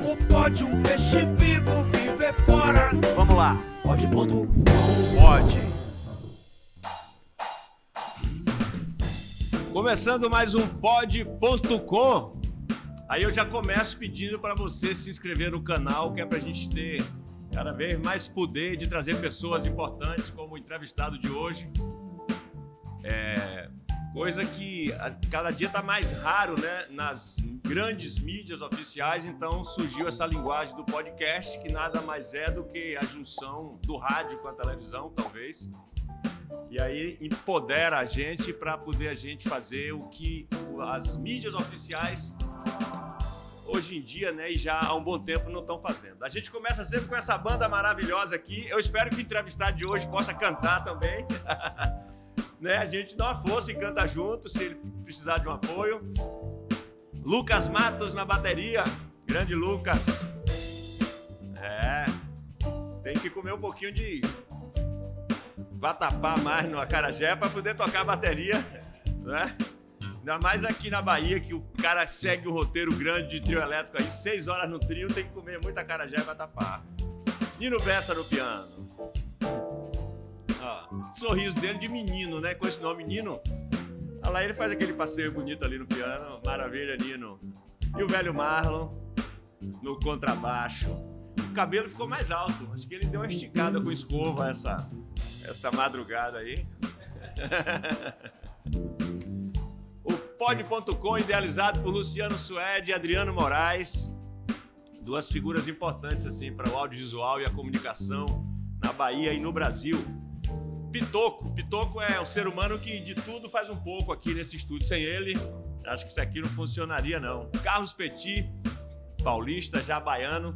Como pode um peixe vivo viver fora? Vamos lá. Pode.com. Pode. Começando mais um Pod.com. Aí eu já começo pedindo para você se inscrever no canal, que é para a gente ter cada vez mais poder de trazer pessoas importantes, como o entrevistado de hoje. Coisa que cada dia está mais raro, né, nas grandes mídias oficiais. Então surgiu essa linguagem do podcast, que nada mais é do que a junção do rádio com a televisão, talvez. E aí empodera a gente para poder a gente fazer o que as mídias oficiais hoje em dia, né, e já há um bom tempo não estão fazendo. A gente começa sempre com essa banda maravilhosa aqui. Eu espero que o entrevistado de hoje possa cantar também. Né? A gente dá uma força e canta junto, se ele precisar de um apoio. Lucas Matos na bateria. Grande Lucas. Tem que comer um pouquinho de vatapá mais no acarajé para poder tocar a bateria, né? Ainda mais aqui na Bahia, que o cara segue o roteiro grande de trio elétrico aí, 6 horas no trio, tem que comer muita acarajé e vatapá. Nino Bessa no piano. Sorriso dele de menino, né? Com esse nome, Nino. Olha lá, ele faz aquele passeio bonito ali no piano. Maravilha, Nino. E o velho Marlon no contrabaixo. O cabelo ficou mais alto. Acho que ele deu uma esticada com escova essa madrugada aí. O Pod.com, idealizado por Luciano Suede e Adriano Moraes. Duas figuras importantes assim para o audiovisual e a comunicação na Bahia e no Brasil. Pitoco é um ser humano que de tudo faz um pouco aqui nesse estúdio. Sem ele, acho que isso aqui não funcionaria, não. Carlos Petit, paulista, já baiano,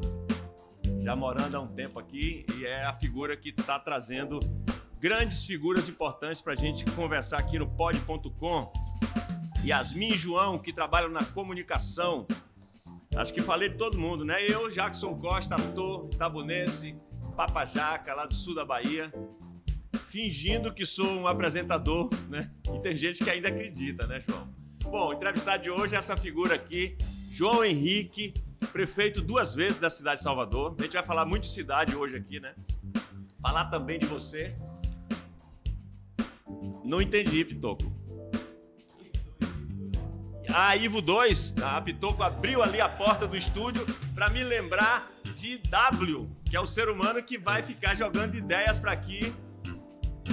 já morando há um tempo aqui, e é a figura que está trazendo grandes figuras importantes para a gente conversar aqui no Pod.com. Yasmin e João, que trabalham na comunicação. Acho que falei de todo mundo, né? Eu, Jackson Costa, ator itabunense, papajaca, lá do sul da Bahia. Fingindo que sou um apresentador, né? E tem gente que ainda acredita, né, João? Bom, o entrevistado de hoje é essa figura aqui, João Henrique, prefeito 2 vezes da cidade de Salvador. A gente vai falar muito de cidade hoje aqui, né? Falar também de você. Não entendi, Pitoco. Ivo 2, a Pitoco abriu ali a porta do estúdio para me lembrar de W, que é o ser humano que vai ficar jogando ideias para aqui,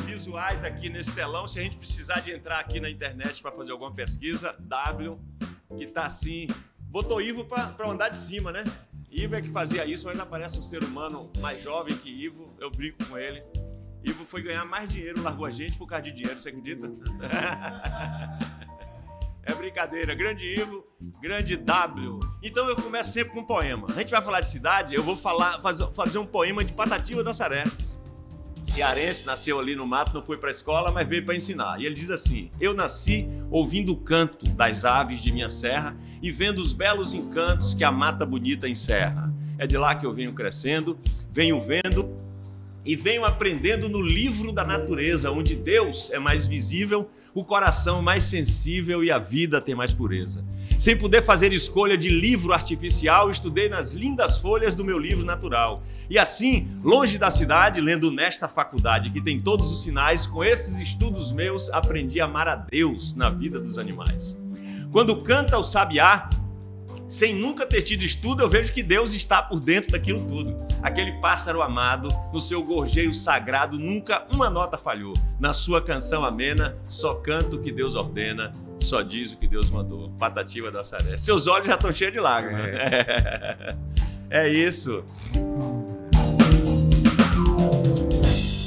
visuais aqui nesse telão. Se a gente precisar de entrar aqui na internet para fazer alguma pesquisa, W, que tá assim, botou Ivo para andar de cima, né? Ivo é que fazia isso, mas aparece um ser humano mais jovem que Ivo, eu brinco com ele. Ivo foi ganhar mais dinheiro, largou a gente por causa de dinheiro, você acredita? É brincadeira, grande Ivo, grande W. Então eu começo sempre com um poema. A gente vai falar de cidade, eu vou fazer um poema de Patativa do Açaré. Cearense, nasceu ali no mato, não foi para a escola, mas veio para ensinar. E ele diz assim: eu nasci ouvindo o canto das aves de minha serra e vendo os belos encantos que a mata bonita encerra. É de lá que eu venho crescendo, venho vendo e venho aprendendo no livro da natureza, onde Deus é mais visível, o coração mais sensível e a vida tem mais pureza. Sem poder fazer escolha de livro artificial, estudei nas lindas folhas do meu livro natural. E assim, longe da cidade, lendo nesta faculdade que tem todos os sinais, com esses estudos meus, aprendi a amar a Deus na vida dos animais. Quando canta o sabiá, sem nunca ter tido estudo, eu vejo que Deus está por dentro daquilo tudo. Aquele pássaro amado, no seu gorjeio sagrado, nunca uma nota falhou. Na sua canção amena, só canta o que Deus ordena, só diz o que Deus mandou. Patativa do Açaré. Seus olhos já estão cheios de lágrimas. É isso.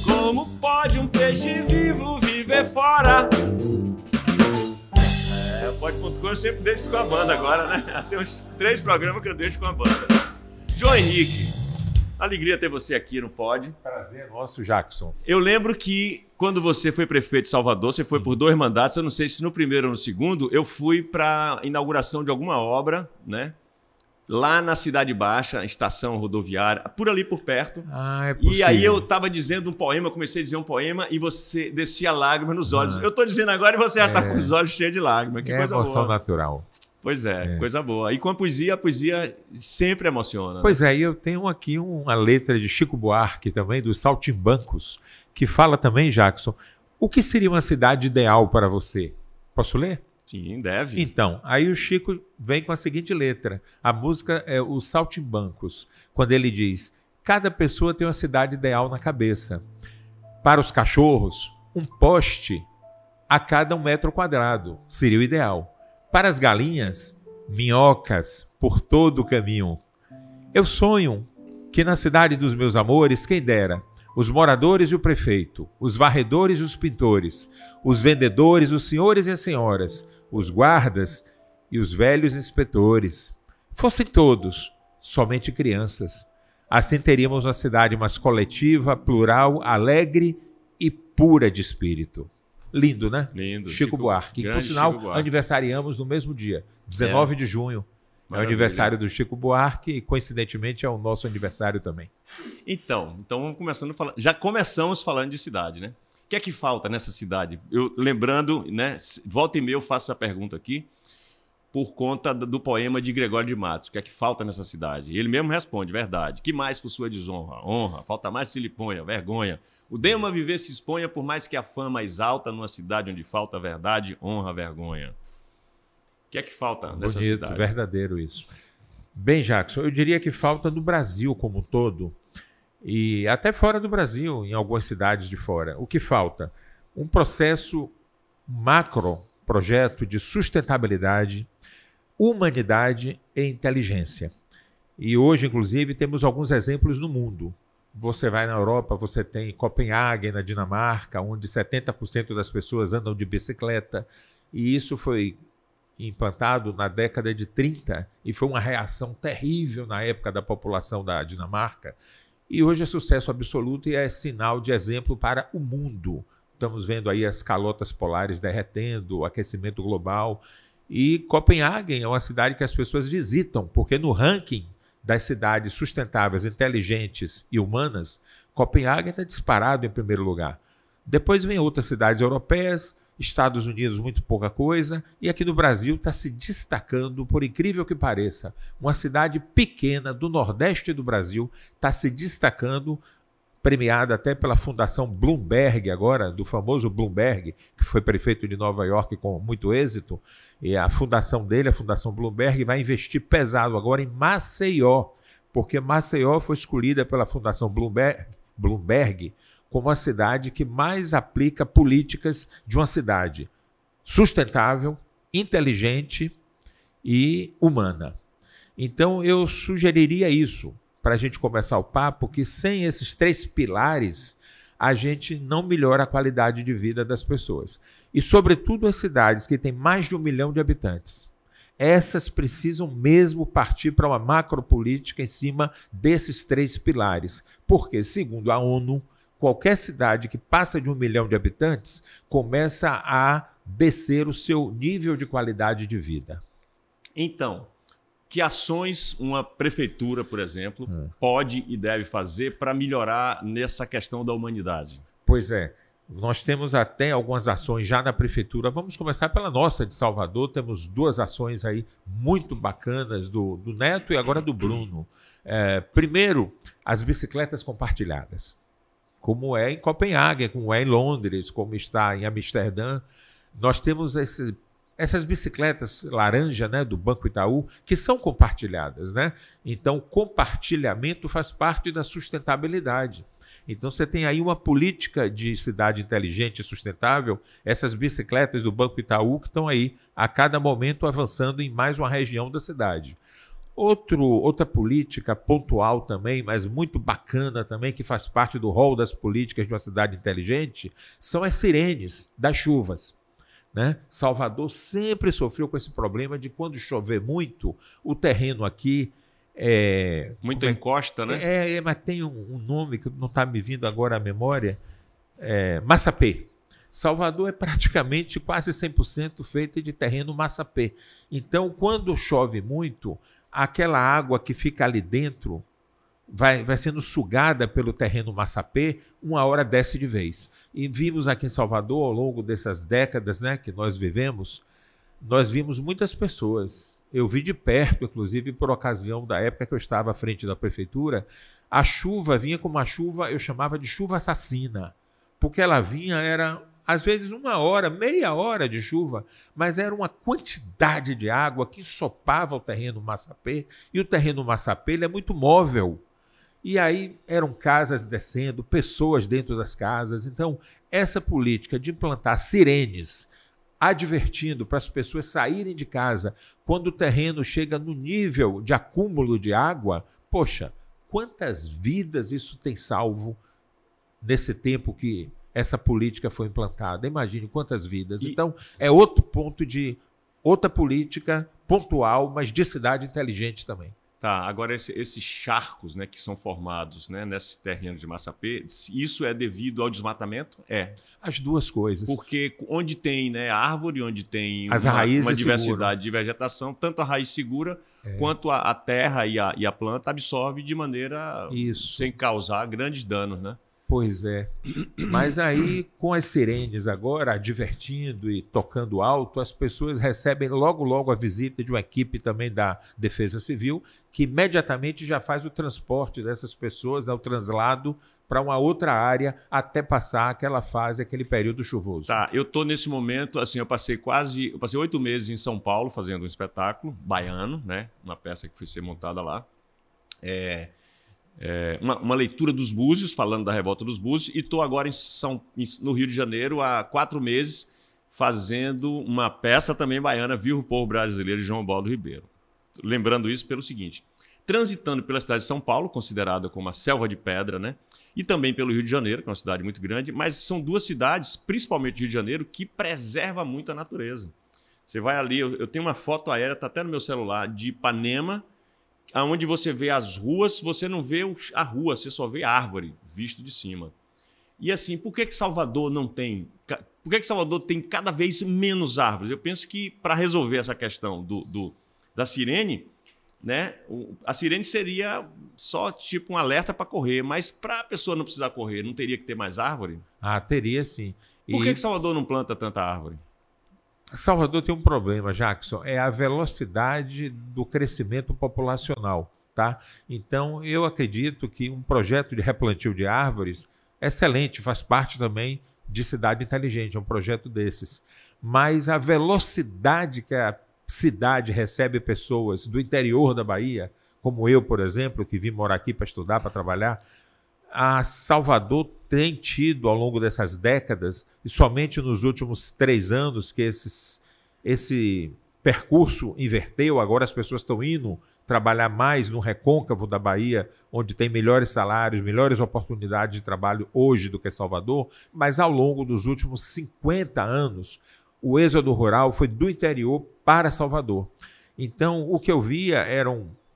Como pode um peixe vivo viver fora? Pod.com eu sempre deixo com a banda agora, né? Tem uns 3 programas que eu deixo com a banda. João Henrique, alegria ter você aqui no Pod. Prazer nosso, Jackson. Eu lembro que quando você foi prefeito de Salvador, você foi por 2 mandatos, eu não sei se no primeiro ou no segundo, eu fui para inauguração de alguma obra, né? Lá na Cidade Baixa, estação rodoviária, por ali por perto. É possível. E aí eu estava dizendo um poema, comecei a dizer um poema e você descia lágrimas nos olhos. Eu estou dizendo agora e você já está com os olhos cheios de lágrimas. Que coisa emoção boa. Natural. Pois é, coisa boa. E com a poesia sempre emociona. Né? Pois é, e eu tenho aqui uma letra de Chico Buarque também, dos Saltimbancos, que fala também, Jackson, o que seria uma cidade ideal para você? Posso ler? Sim, deve. Então, aí o Chico vem com a seguinte letra. A música é Os Saltimbancos, quando ele diz: cada pessoa tem uma cidade ideal na cabeça. Para os cachorros, um poste a cada 1 metro quadrado seria o ideal. Para as galinhas, minhocas por todo o caminho. Eu sonho que na cidade dos meus amores, quem dera, os moradores e o prefeito, os varredores e os pintores, os vendedores, os senhores e as senhoras, os guardas e os velhos inspetores, fossem todos somente crianças. Assim teríamos uma cidade mais coletiva, plural, alegre e pura de espírito. Lindo, né? Lindo. Chico Buarque. Por sinal, aniversariamos no mesmo dia, 19 de junho. Maravilha. É o aniversário do Chico Buarque e, coincidentemente, é o nosso aniversário também. Então vamos já começamos falando de cidade, né? O que é que falta nessa cidade? Eu lembrando, né? Volta e meia eu faço essa pergunta aqui por conta do poema de Gregório de Matos. O que é que falta nessa cidade? E ele mesmo responde, verdade. Que mais por sua desonra? Honra. Falta mais se lhe ponha, vergonha. O dema viver se exponha, por mais que a fama exalta numa cidade onde falta verdade, honra, vergonha. O que é que falta nessa cidade? Verdadeiro isso. Bem, Jackson, eu diria que falta no Brasil como um todo, e até fora do Brasil, em algumas cidades de fora. O que falta? Um processo macro, projeto de sustentabilidade, humanidade e inteligência. E hoje, inclusive, temos alguns exemplos no mundo. Você vai na Europa, você tem Copenhague, na Dinamarca, onde 70% das pessoas andam de bicicleta, e isso foi implantado na década de 30 e foi uma reação terrível na época da população da Dinamarca. E hoje é sucesso absoluto e é sinal de exemplo para o mundo. Estamos vendo aí as calotas polares derretendo, o aquecimento global. E Copenhague é uma cidade que as pessoas visitam, porque no ranking das cidades sustentáveis, inteligentes e humanas, Copenhague está disparado em primeiro lugar. Depois vem outras cidades europeias, Estados Unidos muito pouca coisa, e aqui no Brasil está se destacando, por incrível que pareça, uma cidade pequena do Nordeste do Brasil está se destacando, premiada até pela Fundação Bloomberg agora, do famoso Bloomberg, que foi prefeito de Nova York com muito êxito, e a fundação dele, a Fundação Bloomberg, vai investir pesado agora em Maceió, porque Maceió foi escolhida pela Fundação Bloomberg como a cidade que mais aplica políticas de uma cidade sustentável, inteligente e humana. Então eu sugeriria isso, para a gente começar o papo, que sem esses 3 pilares, a gente não melhora a qualidade de vida das pessoas. E, sobretudo, as cidades que têm mais de 1 milhão de habitantes. Essas precisam mesmo partir para uma macropolítica em cima desses 3 pilares. Porque, segundo a ONU, qualquer cidade que passa de 1 milhão de habitantes começa a descer o seu nível de qualidade de vida. Então, que ações uma prefeitura, por exemplo, pode e deve fazer para melhorar nessa questão da humanidade? Pois é, nós temos até algumas ações já na prefeitura. Vamos começar pela nossa de Salvador. Temos 2 ações aí muito bacanas do Neto e agora do Bruno. Primeiro, as bicicletas compartilhadas, como é em Copenhague, como é em Londres, como está em Amsterdã. Nós temos essas bicicletas laranja, né, do Banco Itaú, que são compartilhadas, né? Então, o compartilhamento faz parte da sustentabilidade. Então, você tem aí uma política de cidade inteligente e sustentável, essas bicicletas do Banco Itaú que estão aí, a cada momento, avançando em mais uma região da cidade. Outra política pontual também, mas muito bacana também, que faz parte do rol das políticas de uma cidade inteligente, são as sirenes das chuvas. Né? Salvador sempre sofreu com esse problema de quando chover muito, o terreno aqui muito encosta, né? Mas tem um nome que não está me vindo agora à memória, massapê. Salvador é praticamente quase 100% feita de terreno massapê. Então, quando chove muito, aquela água que fica ali dentro vai sendo sugada pelo terreno massapê, uma hora desce de vez. E vimos aqui em Salvador, ao longo dessas décadas, né, que nós vivemos, nós vimos muitas pessoas. Eu vi de perto, inclusive por ocasião da época que eu estava à frente da prefeitura, a chuva vinha como uma chuva, eu chamava de chuva assassina, porque ela vinha, era às vezes 1 hora, meia hora de chuva, mas era uma quantidade de água que ensopava o terreno massapê, e o terreno massapê ele é muito móvel. E aí eram casas descendo, pessoas dentro das casas. Então, essa política de implantar sirenes, advertindo para as pessoas saírem de casa quando o terreno chega no nível de acúmulo de água, poxa, quantas vidas isso tem salvo nesse tempo que essa política foi implantada? Imagine quantas vidas. Então, é outro ponto de outra política pontual, mas de cidade inteligente também. Tá, agora esses charcos, né, que são formados, né, nesses terrenos de massapê, isso é devido ao desmatamento? É. As duas coisas. Porque onde tem, né, árvore, onde tem raízes uma diversidade de vegetação, tanto a raiz segura quanto a terra e a planta absorve de maneira sem causar grandes danos, né? Pois é. Mas aí, com as sirenes agora, advertindo e tocando alto, as pessoas recebem logo a visita de uma equipe também da Defesa Civil, que imediatamente já faz o transporte dessas pessoas, né, o translado para uma outra área até passar aquela fase, aquele período chuvoso. Tá, eu estou nesse momento, assim, eu passei 8 meses em São Paulo fazendo um espetáculo baiano, né, uma peça que foi ser montada lá. Uma leitura dos Búzios, falando da revolta dos Búzios, e estou agora no Rio de Janeiro há 4 meses fazendo uma peça também baiana, Viva o Povo Brasileiro, de João Baldo Ribeiro. Lembrando isso pelo seguinte, transitando pela cidade de São Paulo, considerada como a selva de pedra, né? E também pelo Rio de Janeiro, que é uma cidade muito grande, mas são 2 cidades, principalmente o Rio de Janeiro, que preserva muito a natureza. Você vai ali, eu tenho uma foto aérea, está até no meu celular, de Ipanema, onde você vê as ruas, você não vê a rua, você só vê a árvore, visto de cima. E assim, por que Salvador não tem? Por que Salvador tem cada vez menos árvores? Eu penso que para resolver essa questão da sirene, né, a sirene seria só tipo um alerta para correr, mas para a pessoa não precisar correr, não teria que ter mais árvore? Ah, teria sim. Por que Salvador não planta tanta árvore? Salvador tem um problema, Jackson, é a velocidade do crescimento populacional, tá? Então, eu acredito que um projeto de replantio de árvores é excelente, faz parte também de cidade inteligente, é um projeto desses. Mas a velocidade que a cidade recebe pessoas do interior da Bahia, como eu, por exemplo, que vim morar aqui para estudar, para trabalhar, a Salvador tem tido, ao longo dessas décadas, e somente nos últimos 3 anos que esse percurso inverteu, agora as pessoas estão indo trabalhar mais no recôncavo da Bahia, onde tem melhores salários, melhores oportunidades de trabalho hoje do que Salvador, mas ao longo dos últimos 50 anos, o êxodo rural foi do interior para Salvador. Então, o que eu via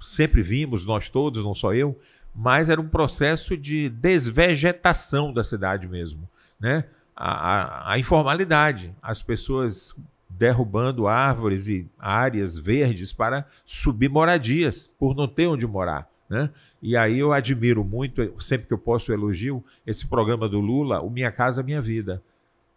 sempre vimos, nós todos, não só eu, mas era um processo de desvegetação da cidade mesmo, né? A informalidade, as pessoas derrubando árvores e áreas verdes para subir moradias, por não ter onde morar, né? E aí eu admiro muito, sempre que eu posso elogio, esse programa do Lula, o Minha Casa Minha Vida.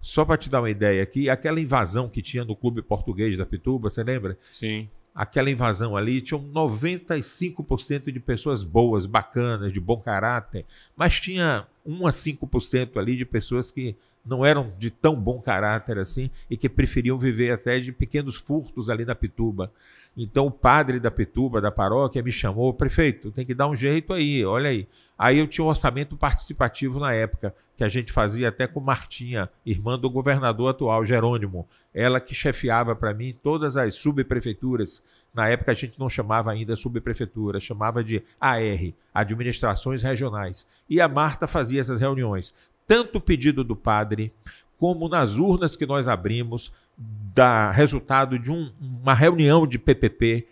Só para te dar uma ideia aqui, aquela invasão que tinha no Clube Português da Pituba, você lembra? Sim. Aquela invasão ali, tinham 95% de pessoas boas, bacanas, de bom caráter, mas tinha 1 a 5% ali de pessoas que não eram de tão bom caráter assim e que preferiam viver até de pequenos furtos ali na Pituba. Então o padre da Pituba, da paróquia, me chamou: prefeito, tem que dar um jeito aí, olha aí. Aí eu tinha um orçamento participativo na época, que a gente fazia até com Martinha, irmã do governador atual, Jerônimo. Ela que chefiava para mim todas as subprefeituras. Na época a gente não chamava ainda subprefeitura, chamava de AR, Administrações Regionais. E a Marta fazia essas reuniões, tanto o pedido do padre, como nas urnas que nós abrimos, da resultado de uma reunião de PPP,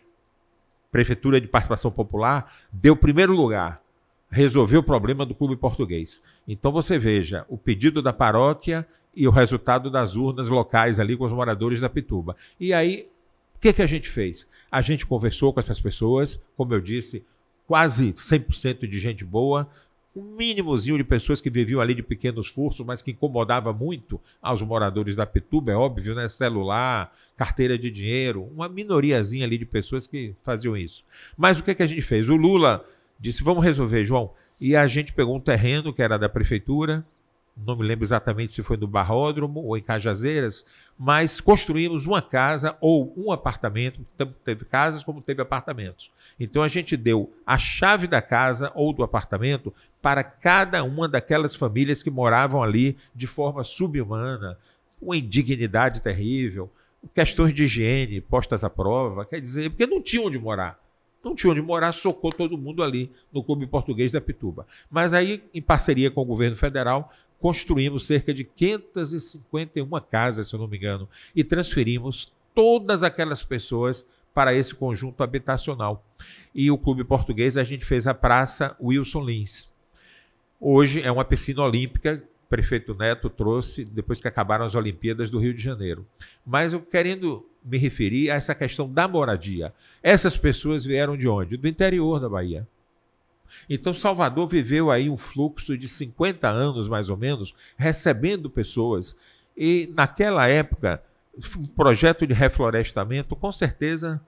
Prefeitura de Participação Popular, deu primeiro lugar. Resolveu o problema do Clube Português. Então você veja o pedido da paróquia e o resultado das urnas locais ali com os moradores da Pituba. E aí, o que a gente fez? A gente conversou com essas pessoas, como eu disse, quase 100% de gente boa, um mínimozinho de pessoas que viviam ali de pequenos furtos, mas que incomodava muito aos moradores da Pituba, é óbvio, né? Celular, carteira de dinheiro, uma minoriazinha ali de pessoas que faziam isso. Mas o que a gente fez? O Lula disse, vamos resolver, João. E a gente pegou um terreno que era da prefeitura, não me lembro exatamente se foi no Barródromo ou em Cajazeiras, mas construímos uma casa ou um apartamento, tanto teve casas como teve apartamentos. Então a gente deu a chave da casa ou do apartamento para cada uma daquelas famílias que moravam ali de forma subhumana, uma indignidade terrível, questões de higiene postas à prova, quer dizer, porque não tinham onde morar. Não tinha onde morar, socou todo mundo ali no Clube Português da Pituba. Mas aí, em parceria com o governo federal, construímos cerca de 551 casas, se eu não me engano, e transferimos todas aquelas pessoas para esse conjunto habitacional. E o Clube Português, a gente fez a Praça Wilson Lins. Hoje é uma piscina olímpica, o prefeito Neto trouxe depois que acabaram as Olimpíadas do Rio de Janeiro. Mas eu querendo me referir a essa questão da moradia. Essas pessoas vieram de onde? Do interior da Bahia. Então, Salvador viveu aí um fluxo de 50 anos, mais ou menos, recebendo pessoas. E, naquela época, um projeto de reflorestamento, com certeza,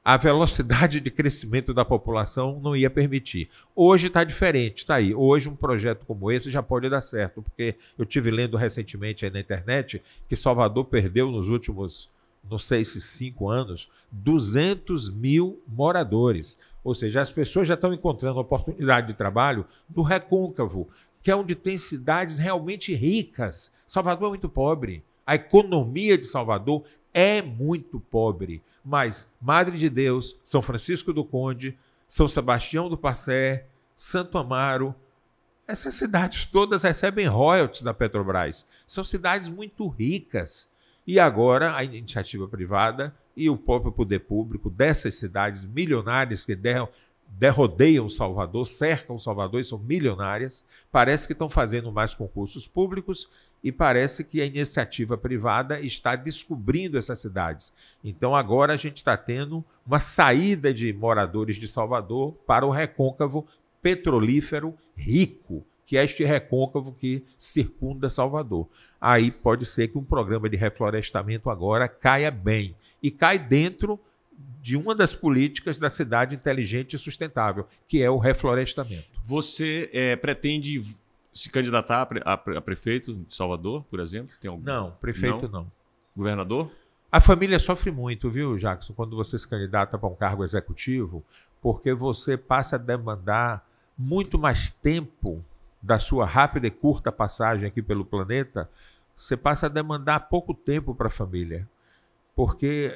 a velocidade de crescimento da população não ia permitir. Hoje está diferente, está aí. Hoje, um projeto como esse já pode dar certo, porque eu tive lendo recentemente aí na internet que Salvador perdeu nos últimos, não sei se 5 anos, 200 mil moradores. Ou seja, as pessoas já estão encontrando oportunidade de trabalho no Recôncavo, que é onde tem cidades realmente ricas. Salvador é muito pobre. A economia de Salvador é muito pobre. Mas Madre de Deus, São Francisco do Conde, São Sebastião do Passé, Santo Amaro, essas cidades todas recebem royalties da Petrobras. São cidades muito ricas. E agora a iniciativa privada e o próprio poder público dessas cidades milionárias que derrodeiam Salvador, cercam Salvador e são milionárias, parece que estão fazendo mais concursos públicos e parece que a iniciativa privada está descobrindo essas cidades. Então agora a gente está tendo uma saída de moradores de Salvador para o recôncavo petrolífero rico, que é este recôncavo que circunda Salvador. Aí pode ser que um programa de reflorestamento agora caia bem. E cai dentro de uma das políticas da cidade inteligente e sustentável, que é o reflorestamento. Você pretende se candidatar a prefeito de Salvador, por exemplo? Tem algum? Não, prefeito não. Governador? A família sofre muito, viu, Jackson, quando você se candidata para um cargo executivo, porque você passa a demandar muito mais tempo da sua rápida e curta passagem aqui pelo planeta, você passa a demandar pouco tempo para a família. Porque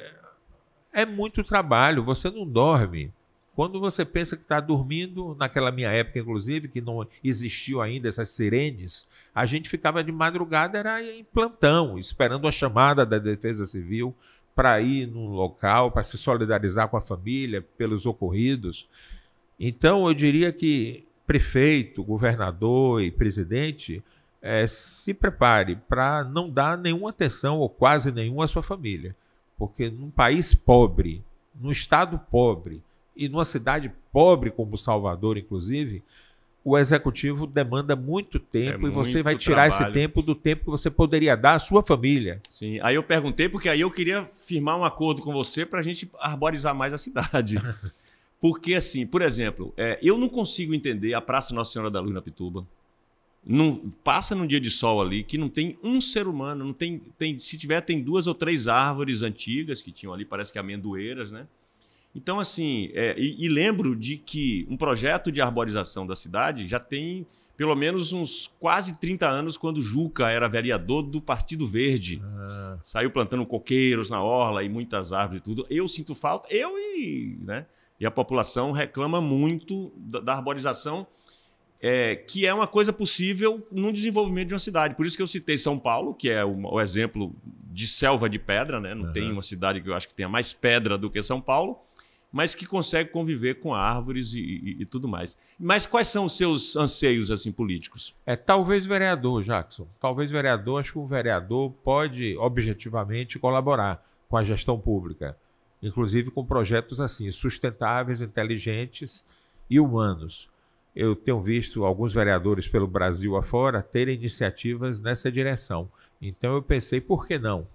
é muito trabalho, você não dorme. Quando você pensa que está dormindo, naquela minha época, inclusive, que não existiu ainda essas sirenes, a gente ficava de madrugada, era em plantão, esperando a chamada da Defesa Civil para ir num local, para se solidarizar com a família pelos ocorridos. Então, eu diria que prefeito, governador e presidente se prepare para não dar nenhuma atenção ou quase nenhuma à sua família. Porque num país pobre, num estado pobre e numa cidade pobre como Salvador, inclusive, o executivo demanda muito tempo e você vai tirar esse tempo do tempo que você poderia dar à sua família. Sim, aí eu perguntei porque aí eu queria firmar um acordo com você para a gente arborizar mais a cidade. Porque, assim, por exemplo, eu não consigo entender a Praça Nossa Senhora da Luz na Pituba. Não, passa num dia de sol ali que não tem um ser humano, não tem, se tiver, tem 2 ou 3 árvores antigas que tinham ali, parece que amendoeiras, né? Então, assim, e lembro de que um projeto de arborização da cidade já tem pelo menos uns quase 30 anos, quando Juca era vereador do Partido Verde. Saiu plantando coqueiros na orla e muitas árvores e tudo. Eu sinto falta, né? E a população reclama muito da arborização, que é uma coisa possível no desenvolvimento de uma cidade. Por isso que eu citei São Paulo, que é o exemplo de selva de pedra, né? Não tem uma cidade que eu acho que tenha mais pedra do que São Paulo, mas que consegue conviver com árvores e tudo mais. Mas quais são os seus anseios assim, políticos? Talvez vereador, Jackson. Talvez vereador, acho que o vereador pode objetivamente colaborar com a gestão pública, inclusive com projetos assim, sustentáveis, inteligentes e humanos. eu tenho visto alguns vereadores pelo Brasil afora terem iniciativas nessa direção. Então eu pensei, por que não?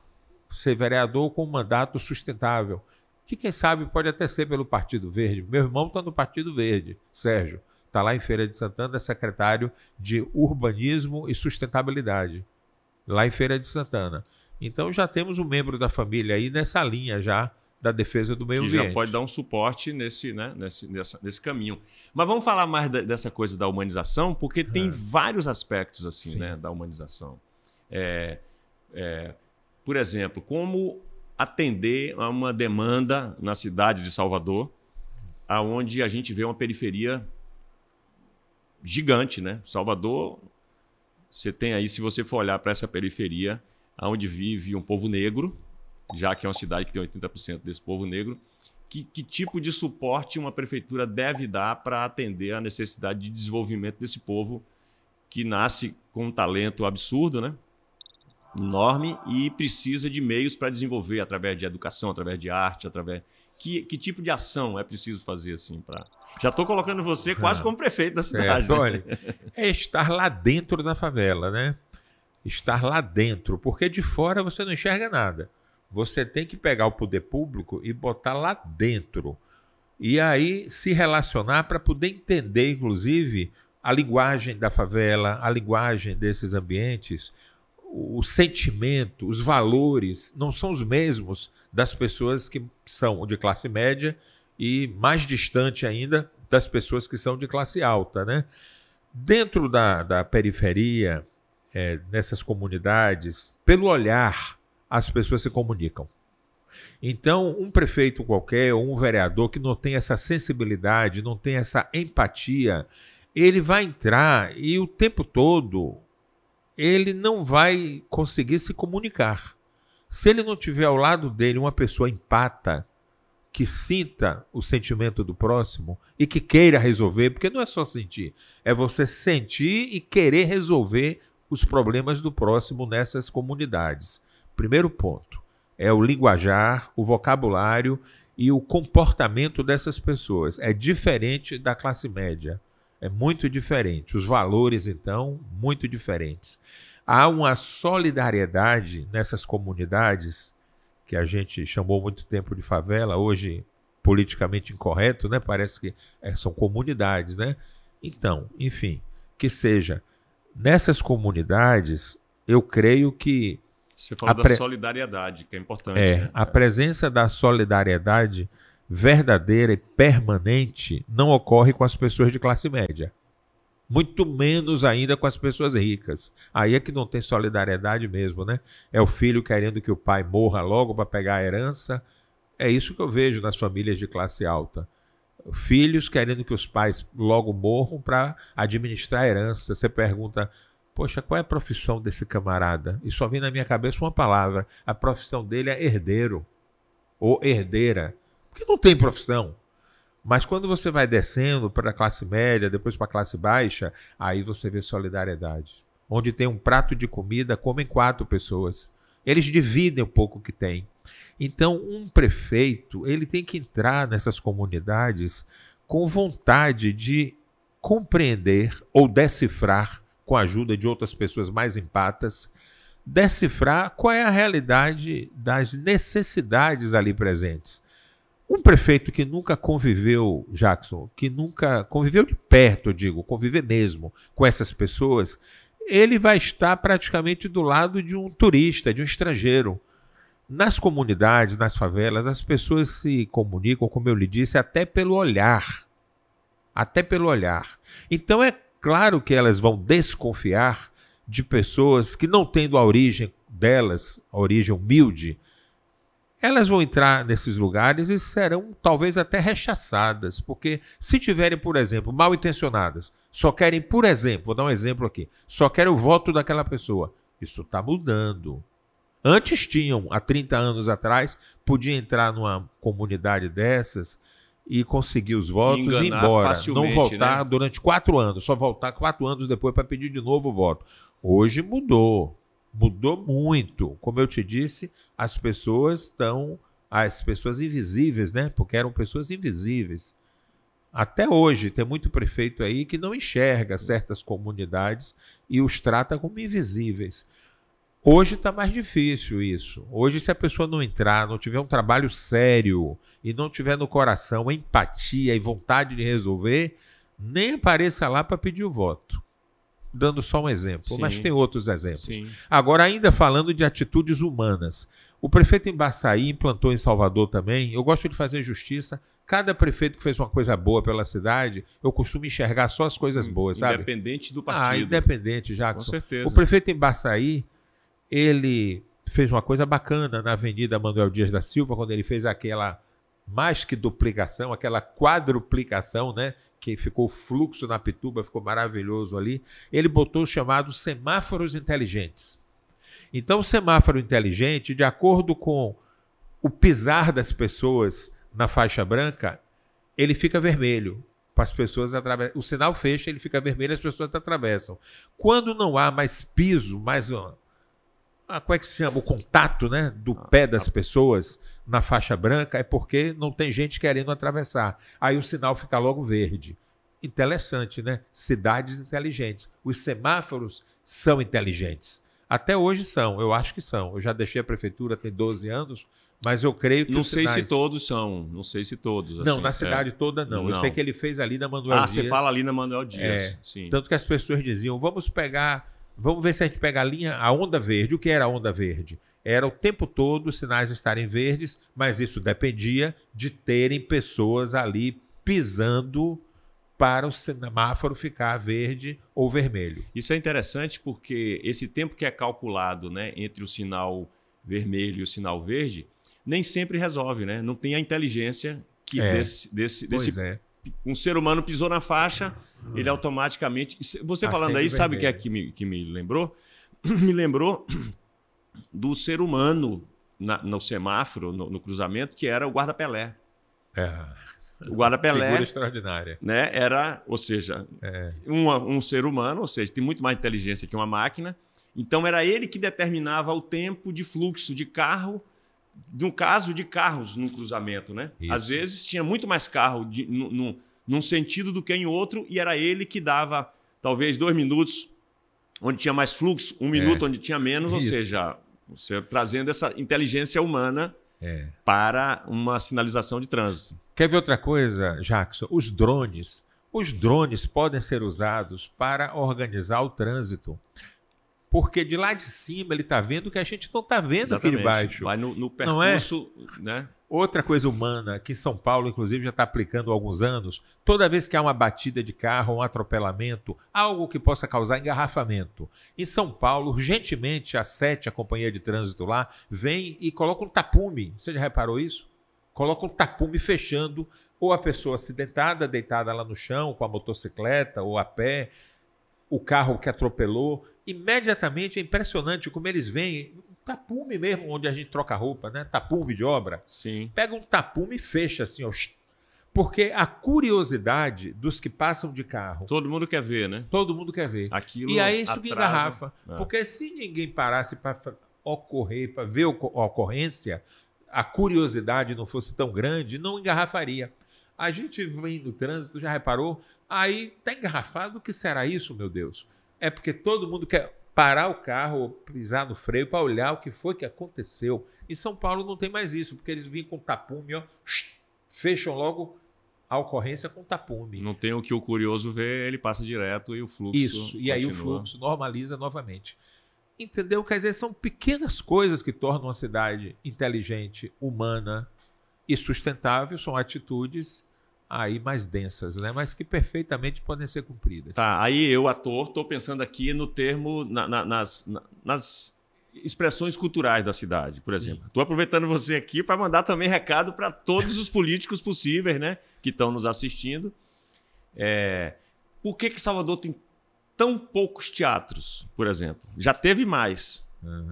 Ser vereador com um mandato sustentável, que quem sabe pode até ser pelo Partido Verde. Meu irmão está no Partido Verde, Sérgio, está lá em Feira de Santana, é secretário de Urbanismo e Sustentabilidade, lá em Feira de Santana. Então já temos um membro da família aí nessa linha já da defesa do meio ambiente. Que já pode dar um suporte nesse caminho. Mas vamos falar mais dessa coisa da humanização, porque tem vários aspectos assim, né, da humanização. Por exemplo, como atender a uma demanda na cidade de Salvador, aonde a gente vê uma periferia gigante, né? Salvador, você tem aí, se você for olhar para essa periferia, onde vive um povo negro, já que é uma cidade que tem 80% desse povo negro, que tipo de suporte uma prefeitura deve dar para atender a necessidade de desenvolvimento desse povo que nasce com um talento absurdo, né? Enorme, e precisa de meios para desenvolver através de educação, através de arte, através... Que tipo de ação é preciso fazer assim para... Já estou colocando você quase como prefeito da cidade. Né? Olha, é estar lá dentro da favela, né? Estar lá dentro, porque de fora você não enxerga nada. Você tem que pegar o poder público e botar lá dentro. E aí se relacionar para poder entender, inclusive, a linguagem da favela, a linguagem desses ambientes, o sentimento, os valores não são os mesmos das pessoas que são de classe média e mais distante ainda das pessoas que são de classe alta, né? Dentro da periferia, nessas comunidades, pelo olhar, as pessoas se comunicam. Então, um prefeito qualquer ou um vereador que não tem essa sensibilidade, não tem essa empatia, ele vai entrar e o tempo todo ele não vai conseguir se comunicar. Se ele não tiver ao lado dele uma pessoa empata, que sinta o sentimento do próximo e que queira resolver, porque não é só sentir, é você sentir e querer resolver os problemas do próximo nessas comunidades. Primeiro ponto é o linguajar, o vocabulário e o comportamento dessas pessoas. É diferente da classe média, é muito diferente. Os valores, então, muito diferentes. Há uma solidariedade nessas comunidades, que a gente chamou muito tempo de favela, hoje politicamente incorreto, né? Parece que são comunidades, né? Então, enfim, que seja. Nessas comunidades, eu creio que você falou da solidariedade, que é importante. A presença da solidariedade verdadeira e permanente não ocorre com as pessoas de classe média. Muito menos ainda com as pessoas ricas. Aí é que não tem solidariedade mesmo, né? É o filho querendo que o pai morra logo para pegar a herança. É isso que eu vejo nas famílias de classe alta. Filhos querendo que os pais logo morram para administrar a herança. Você pergunta... Poxa, qual é a profissão desse camarada? E só vem na minha cabeça uma palavra. A profissão dele é herdeiro ou herdeira. Porque não tem profissão. Mas quando você vai descendo para a classe média, depois para a classe baixa, aí você vê solidariedade. Onde tem um prato de comida, comem 4 pessoas. Eles dividem o pouco que tem. Então, um prefeito, ele tem que entrar nessas comunidades com vontade de compreender ou decifrar, com a ajuda de outras pessoas mais empatas, decifrar qual é a realidade das necessidades ali presentes. Um prefeito que nunca conviveu, Jackson, que nunca conviveu de perto, eu digo, conviver mesmo com essas pessoas, ele vai estar praticamente do lado de um turista, de um estrangeiro. Nas comunidades, nas favelas, as pessoas se comunicam, como eu lhe disse, até pelo olhar. Até pelo olhar. Então é claro que elas vão desconfiar de pessoas que, não tendo a origem delas, a origem humilde, elas vão entrar nesses lugares e serão talvez até rechaçadas, porque se tiverem, por exemplo, mal intencionadas, só querem, por exemplo, vou dar um exemplo aqui, só querem o voto daquela pessoa. Isso está mudando. Antes tinham, há 30 anos atrás, podia entrar numa comunidade dessas e conseguir os votos e ir embora. Não voltar, né? Durante 4 anos, só voltar 4 anos depois para pedir de novo o voto. Hoje mudou. Mudou muito. Como eu te disse, as pessoas invisíveis, né? Porque eram pessoas invisíveis. Até hoje, tem muito prefeito aí que não enxerga certas comunidades e os trata como invisíveis. Hoje está mais difícil isso. Hoje, se a pessoa não entrar, não tiver um trabalho sério e não tiver no coração empatia e vontade de resolver, nem apareça lá para pedir o voto. Dando só um exemplo, Sim. mas tem outros exemplos. Sim. Agora, ainda falando de atitudes humanas, o prefeito Embaçaí implantou em Salvador também. Eu gosto de fazer justiça. Cada prefeito que fez uma coisa boa pela cidade, eu costumo enxergar só as coisas boas, sabe? Independente do partido. Independente, Com Jackson. certeza. O prefeito Embaçaí, ele fez uma coisa bacana na Avenida Manuel Dias da Silva, quando ele fez aquela, mais que duplicação, aquela quadruplicação, né? Que ficou fluxo na Pituba, ficou maravilhoso ali. Ele botou os chamados semáforos inteligentes. Então, o semáforo inteligente, de acordo com o pisar das pessoas na faixa branca, ele fica vermelho. Para as pessoas atravessam. O sinal fecha, ele fica vermelho, as pessoas atravessam. Quando não há mais piso, mais como é que se chama? O contato, né, do pé das pessoas na faixa branca, é porque não tem gente querendo atravessar. Aí o sinal fica logo verde. Interessante, né? Cidades inteligentes. Os semáforos são inteligentes. Até hoje são, eu acho que são. Eu já deixei a prefeitura tem 12 anos, mas eu creio que Não os sei sinais... se todos são. Não sei se todos. Não, assim, na cidade toda não. Eu Não. sei que ele fez ali na Manuel Dias. Você fala ali na Manuel Dias. Sim. Tanto que as pessoas diziam, vamos ver se a gente pega a onda verde. O que era a onda verde? Era o tempo todo os sinais estarem verdes, mas isso dependia de terem pessoas ali pisando para o semáforo ficar verde ou vermelho. Isso é interessante porque esse tempo que é calculado, né, entre o sinal vermelho e o sinal verde, nem sempre resolve, né? Não tem a inteligência que desse um ser humano pisou na faixa, ele automaticamente... Você falando aí, sabe o que é que me lembrou? Me lembrou do ser humano no semáforo, no cruzamento, que era o guarda-Pelé. O guarda-Pelé, figura extraordinária. Né, era, ou seja, um ser humano, ou seja, tem muito mais inteligência que uma máquina. Então era ele que determinava o tempo de fluxo de carro, no caso de carros no cruzamento, né? Isso. Às vezes tinha muito mais carro num sentido do que em outro, e era ele que dava talvez 2 minutos onde tinha mais fluxo, 1 minuto onde tinha menos, ou seja, você trazendo essa inteligência humana para uma sinalização de trânsito. Quer ver outra coisa, Jackson? Os drones. Os drones podem ser usados para organizar o trânsito. Porque de lá de cima ele está vendo o que a gente não está vendo. Exatamente. Aqui de baixo. Vai no percurso, né? Outra coisa humana, que São Paulo, inclusive, já está aplicando há alguns anos, toda vez que há uma batida de carro, um atropelamento, algo que possa causar engarrafamento. Em São Paulo, urgentemente, a SET, a companhia de trânsito lá, vem e coloca um tapume. Você já reparou isso? Coloca um tapume fechando ou a pessoa acidentada, deitada lá no chão, com a motocicleta ou a pé, o carro que atropelou. Imediatamente, é impressionante como eles veem, um tapume mesmo, onde a gente troca roupa, né? Tapume de obra. Sim. Pega um tapume e fecha assim, ó. Porque a curiosidade dos que passam de carro... Todo mundo quer ver, né? Todo mundo quer ver. Aquilo e aí isso atrasa, que engarrafa. Porque se ninguém parasse para ocorrer, para ver a ocorrência, a curiosidade não fosse tão grande, não engarrafaria. A gente vem no trânsito, já reparou? Aí está engarrafado, o que será isso, meu Deus? É porque todo mundo quer parar o carro ou pisar no freio para olhar o que foi que aconteceu. Em São Paulo não tem mais isso, porque eles vêm com tapume, ó, fecham logo a ocorrência com tapume. Não tem o que o curioso vê, ele passa direto e o fluxo Isso, e aí o fluxo normaliza novamente. Entendeu? Quer dizer, são pequenas coisas que tornam uma cidade inteligente, humana e sustentável, são atitudes aí mais densas, né? Mas que perfeitamente podem ser cumpridas. Tá, aí eu, ator, estou pensando aqui no termo, nas expressões culturais da cidade, por exemplo. Estou aproveitando você aqui para mandar também recado para todos os políticos possíveis, né, que estão nos assistindo. Por que Salvador tem tão poucos teatros, por exemplo? Já teve mais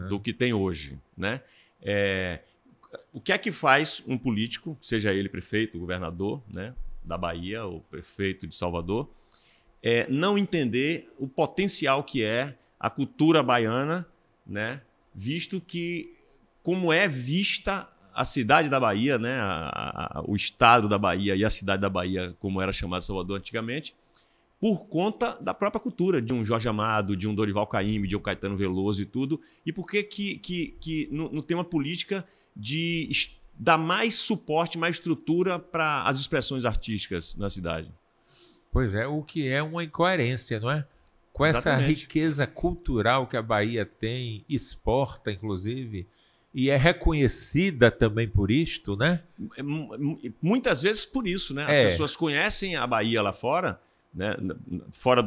do que tem hoje, né? O que é que faz um político, seja ele prefeito, governador, né, da Bahia ou prefeito de Salvador, não entender o potencial que é a cultura baiana, né, visto que como é vista a cidade da Bahia, né, o estado da Bahia e a cidade da Bahia, como era chamado Salvador antigamente, por conta da própria cultura, de um Jorge Amado, de um Dorival Caymmi, de um Caetano Veloso e tudo. E por que não tem uma política de dar mais suporte, mais estrutura para as expressões artísticas na cidade? Pois é, o que é uma incoerência, não é? Com essa Exatamente. riqueza cultural que a Bahia tem, exporta, inclusive, e é reconhecida também por isto, né? Muitas vezes por isso, né? As pessoas conhecem a Bahia lá fora, né? Fora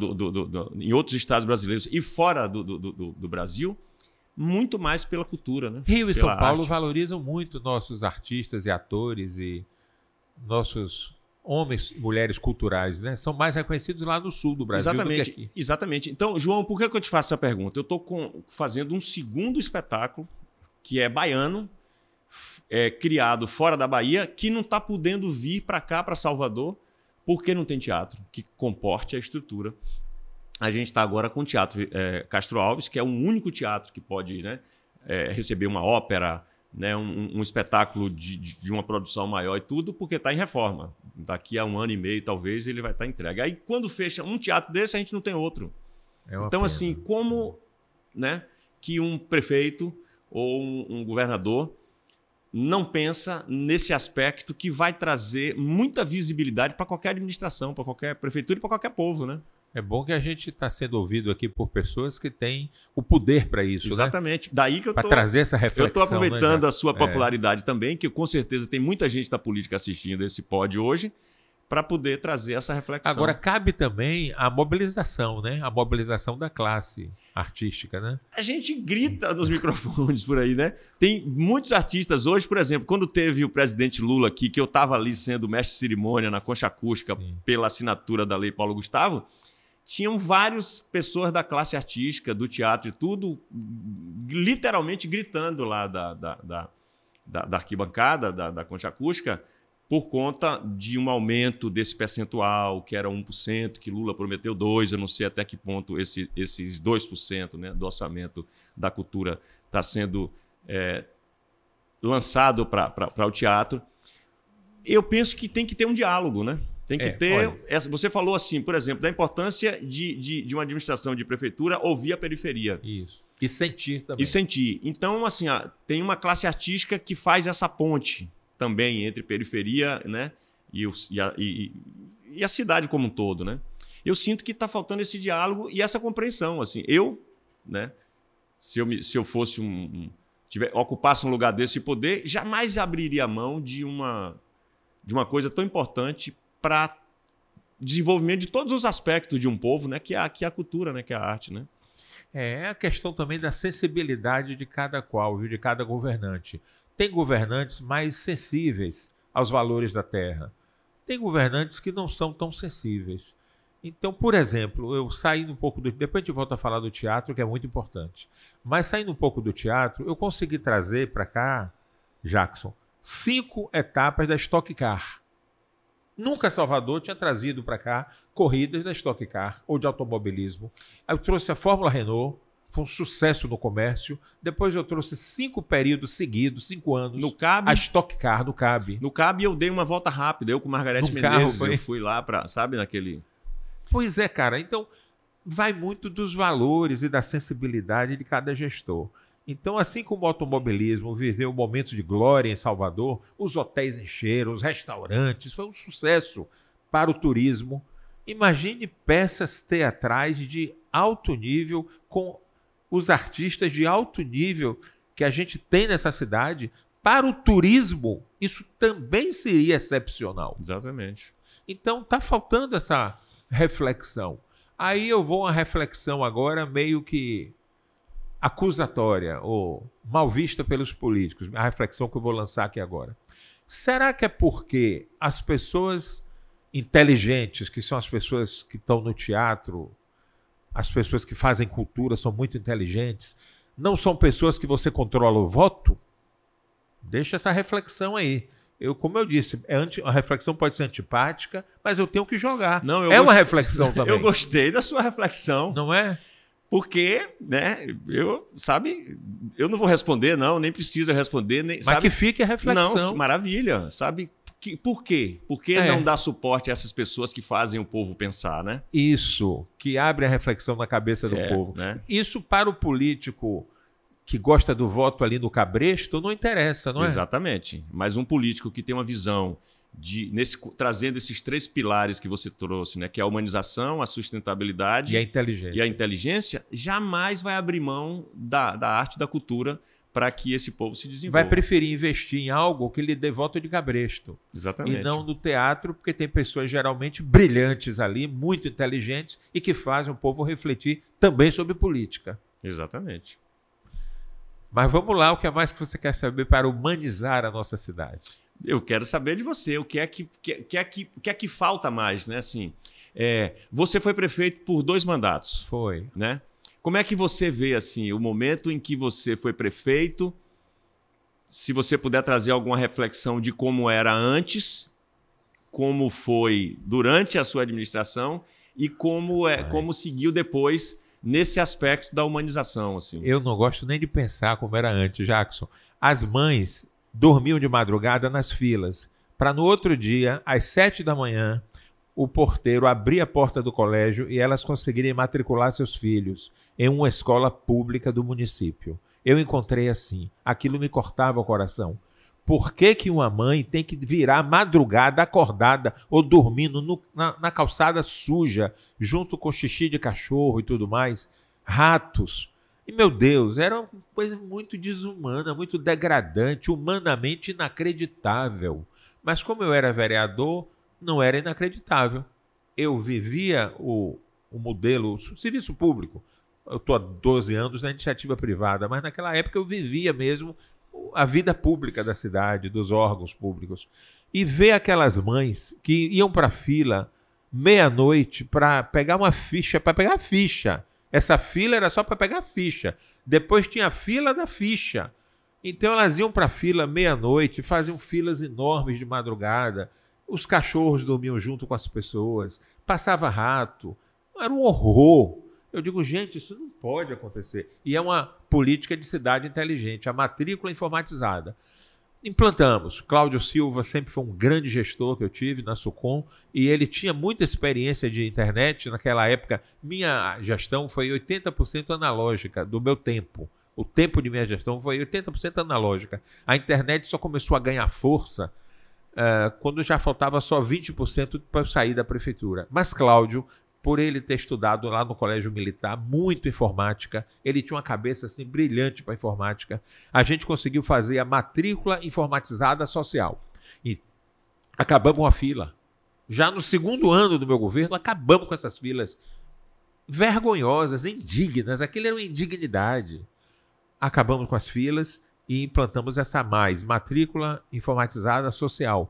em outros estados brasileiros e fora do Brasil, muito mais pela cultura, né? Rio e Pela São Paulo arte. valorizam muito nossos artistas e atores e nossos homens e mulheres culturais, né? São mais reconhecidos lá no sul do Brasil do que aqui. Exatamente. Então, João, por que eu te faço essa pergunta? Eu estou fazendo um segundo espetáculo que é baiano, criado fora da Bahia, que não está podendo vir para cá, para Salvador, porque não tem teatro que comporte a estrutura. A gente está agora com o Teatro Castro Alves, que é o único teatro que pode, né, receber uma ópera, né, um espetáculo de uma produção maior e tudo, porque está em reforma. Daqui a 1 ano e meio, talvez, ele vai estar entregue. Aí, quando fecha um teatro desse, a gente não tem outro. Então, pena. assim, como, né, que um prefeito ou um governador não pensa nesse aspecto que vai trazer muita visibilidade para qualquer administração, para qualquer prefeitura e para qualquer povo, né? É bom que a gente está sendo ouvido aqui por pessoas que têm o poder para isso, Exatamente. Né? Daí que eu para trazer essa reflexão. Eu estou aproveitando, né, a sua popularidade também, que com certeza tem muita gente da política assistindo esse pod hoje, para poder trazer essa reflexão. Agora, cabe também a mobilização, né? A mobilização da classe artística, né? A gente grita nos microfones por aí, né? Tem muitos artistas hoje, por exemplo, quando teve o presidente Lula aqui, que eu estava ali sendo mestre de cerimônia na Concha Acústica, Sim, pela assinatura da Lei Paulo Gustavo, tinham várias pessoas da classe artística, do teatro e tudo, literalmente gritando lá da arquibancada, da Concha Acústica, por conta de um aumento desse percentual, que era 1%, que Lula prometeu 2%, eu não sei até que ponto esses 2%, né, do orçamento da cultura está sendo lançado para o teatro. Eu penso que tem que ter um diálogo, né? Tem que ter. Você falou assim, por exemplo, da importância de uma administração de prefeitura ouvir a periferia. Isso. E sentir também. E sentir. Então, assim, tem uma classe artística que faz essa ponte também entre periferia, né, e a cidade como um todo, né? Eu sinto que está faltando esse diálogo e essa compreensão. Assim, né, se eu fosse ocupasse um lugar desse poder, jamais abriria a mão de uma coisa tão importante para desenvolvimento de todos os aspectos de um povo, né, que é a cultura, né, que é a arte, né? É a questão também da sensibilidade de cada qual, viu, de cada governante. Tem governantes mais sensíveis aos valores da terra. Tem governantes que não são tão sensíveis. Então, por exemplo, eu saindo um pouco do... Depois a gente volta a falar do teatro, que é muito importante. Mas saindo um pouco do teatro, eu consegui trazer para cá, Jackson, 5 etapas da Stock Car. Nunca Salvador tinha trazido para cá corridas da Stock Car ou de automobilismo. Aí eu trouxe a Fórmula Renault, foi um sucesso no comércio. Depois eu trouxe 5 períodos seguidos, 5 anos. No CAB? A Stock Car, no CAB. No CAB eu dei uma volta rápida. Eu com Margarete Menezes, eu fui lá para, sabe, naquele... Pois é, cara. Então, vai muito dos valores e da sensibilidade de cada gestor. Então, assim como o automobilismo viveu um momento de glória em Salvador, os hotéis encheram, os restaurantes, foi um sucesso para o turismo. Imagine peças teatrais de alto nível com os artistas de alto nível que a gente tem nessa cidade. Para o turismo, isso também seria excepcional. Exatamente. Então, está faltando essa reflexão. Aí eu vou a uma reflexão agora meio que acusatória ou mal vista pelos políticos. A reflexão que eu vou lançar aqui agora. Será que é porque as pessoas inteligentes, que são as pessoas que estão no teatro, as pessoas que fazem cultura são muito inteligentes, não são pessoas que você controla o voto? Deixa essa reflexão aí. Como eu disse, a reflexão pode ser antipática, mas eu tenho que jogar. Não, uma reflexão também. Eu gostei da sua reflexão. Não é? Porque, né, eu não vou responder, não, nem preciso responder. Nem, Mas sabe? que fique a reflexão. Não, que maravilha, sabe? Por quê? Por que não dar suporte a essas pessoas que fazem o povo pensar, né? Isso, que abre a reflexão na cabeça do povo. Né? Isso para o político que gosta do voto ali no cabresto não interessa, não é? Exatamente. Mas um político que tem uma visão trazendo esses 3 pilares que você trouxe, né, que é a humanização, a sustentabilidade e a inteligência, jamais vai abrir mão da arte e da cultura para que esse povo se desenvolva. Vai preferir investir em algo que lhe dê voto de cabresto. Exatamente. E não no teatro, porque tem pessoas geralmente brilhantes ali, muito inteligentes, e que fazem o povo refletir também sobre política. Exatamente. Mas vamos lá, o que é mais que você quer saber para humanizar a nossa cidade? Eu quero saber de você, o que é que falta mais, né? Assim, você foi prefeito por 2 mandatos. Foi. Né? Como é que você vê assim, o momento em que você foi prefeito? Se você puder trazer alguma reflexão de como era antes, como foi durante a sua administração e como seguiu depois nesse aspecto da humanização. Assim. Eu não gosto nem de pensar como era antes, Jackson. As mães dormiam de madrugada nas filas, para no outro dia, às 7 da manhã, o porteiro abrir a porta do colégio e elas conseguirem matricular seus filhos em uma escola pública do município. Eu encontrei assim. Aquilo me cortava o coração. Por que uma mãe tem que virar madrugada acordada ou dormindo na calçada suja, junto com xixi de cachorro e tudo mais? Ratos. E, meu Deus, era uma coisa muito desumana, muito degradante, humanamente inacreditável. Mas como eu era vereador, não era inacreditável. Eu vivia o modelo, o serviço público. Eu estou há 12 anos na iniciativa privada, mas naquela época eu vivia mesmo a vida pública da cidade, dos órgãos públicos. E ver aquelas mães que iam para a fila meia-noite para pegar uma ficha, para pegar a ficha. Essa fila era só para pegar a ficha. Depois tinha a fila da ficha. Então elas iam para a fila meia-noite, faziam filas enormes de madrugada. Os cachorros dormiam junto com as pessoas. Passava rato. Era um horror. Eu digo, gente, isso não pode acontecer. E é uma política de cidade inteligente, a matrícula informatizada. Implantamos. Cláudio Silva sempre foi um grande gestor que eu tive na Sucom e ele tinha muita experiência de internet. Naquela época, minha gestão foi 80% analógica do meu tempo. O tempo de minha gestão foi 80% analógica. A internet só começou a ganhar força quando já faltava só 20% para sair da prefeitura. Mas Cláudio, por ele ter estudado lá no Colégio Militar, muito informática, ele tinha uma cabeça assim, brilhante para informática. A gente conseguiu fazer a matrícula informatizada social. E acabamos a fila. Já no 2º ano do meu governo, acabamos com essas filas vergonhosas, indignas. Aquilo era uma indignidade. Acabamos com as filas e implantamos essa matrícula informatizada social.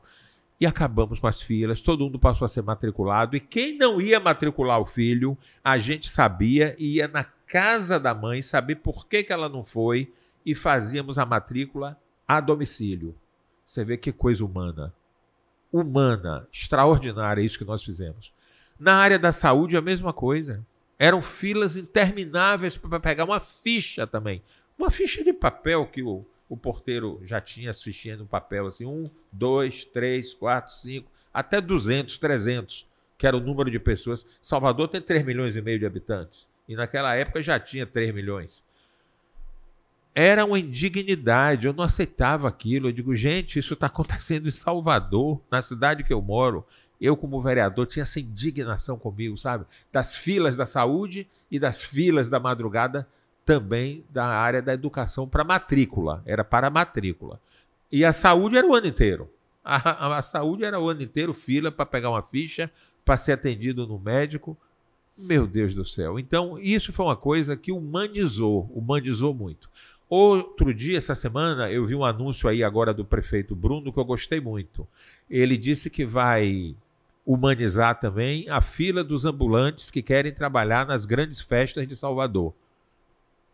E acabamos com as filas, todo mundo passou a ser matriculado. E quem não ia matricular o filho, a gente sabia, ia na casa da mãe, saber por que ela não foi, e fazíamos a matrícula a domicílio. Você vê que coisa humana. Humana, extraordinária, isso que nós fizemos. Na área da saúde, a mesma coisa. Eram filas intermináveis para pegar uma ficha também. Uma ficha de papel que o porteiro já tinha as fichinhas no papel, assim, 1, 2, 3, 4, 5, até 200, 300, que era o número de pessoas. Salvador tem 3,5 milhões de habitantes, e naquela época já tinha 3 milhões. Era uma indignidade, eu não aceitava aquilo. Eu digo, gente, isso está acontecendo em Salvador, na cidade que eu moro. Eu, como vereador, tinha essa indignação comigo, sabe? Das filas da saúde e das filas da madrugada, também da área da educação para matrícula, era para matrícula. E a saúde era o ano inteiro. A saúde era o ano inteiro, fila para pegar uma ficha, para ser atendido no médico. Meu Deus do céu. Então, isso foi uma coisa que humanizou muito. Outro dia, essa semana, eu vi um anúncio aí agora do prefeito Bruno que eu gostei muito. Ele disse que vai humanizar também a fila dos ambulantes que querem trabalhar nas grandes festas de Salvador.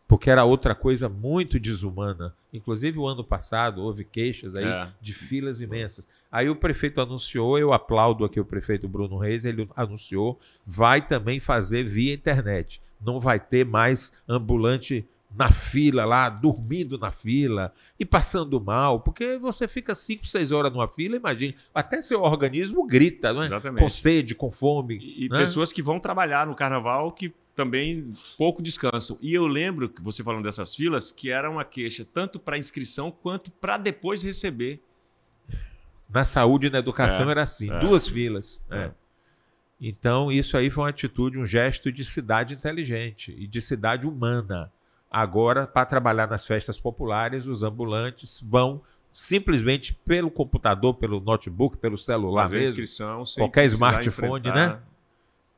Porque era outra coisa muito desumana. Inclusive, o ano passado, houve queixas aí de filas imensas. Aí o prefeito anunciou, eu aplaudo aqui o prefeito Bruno Reis, ele anunciou, vai também fazer via internet. não vai ter mais ambulante na fila lá, dormindo na fila e passando mal, porque você fica 5, 6 horas numa fila, imagina, até seu organismo grita, não é? Exatamente. Com sede, com fome. E né? pessoas que vão trabalhar no carnaval que também pouco descansam. E eu lembro, que você falando dessas filas, que era uma queixa tanto para inscrição quanto para depois receber. Na saúde e na educação era assim, 2 filas. É. Então, isso aí foi uma atitude, um gesto de cidade inteligente e de cidade humana. Agora, para trabalhar nas festas populares, os ambulantes vão simplesmente pelo computador, pelo notebook, pelo celular Fazer mesmo, inscrição sem qualquer precisar smartphone, enfrentar. né?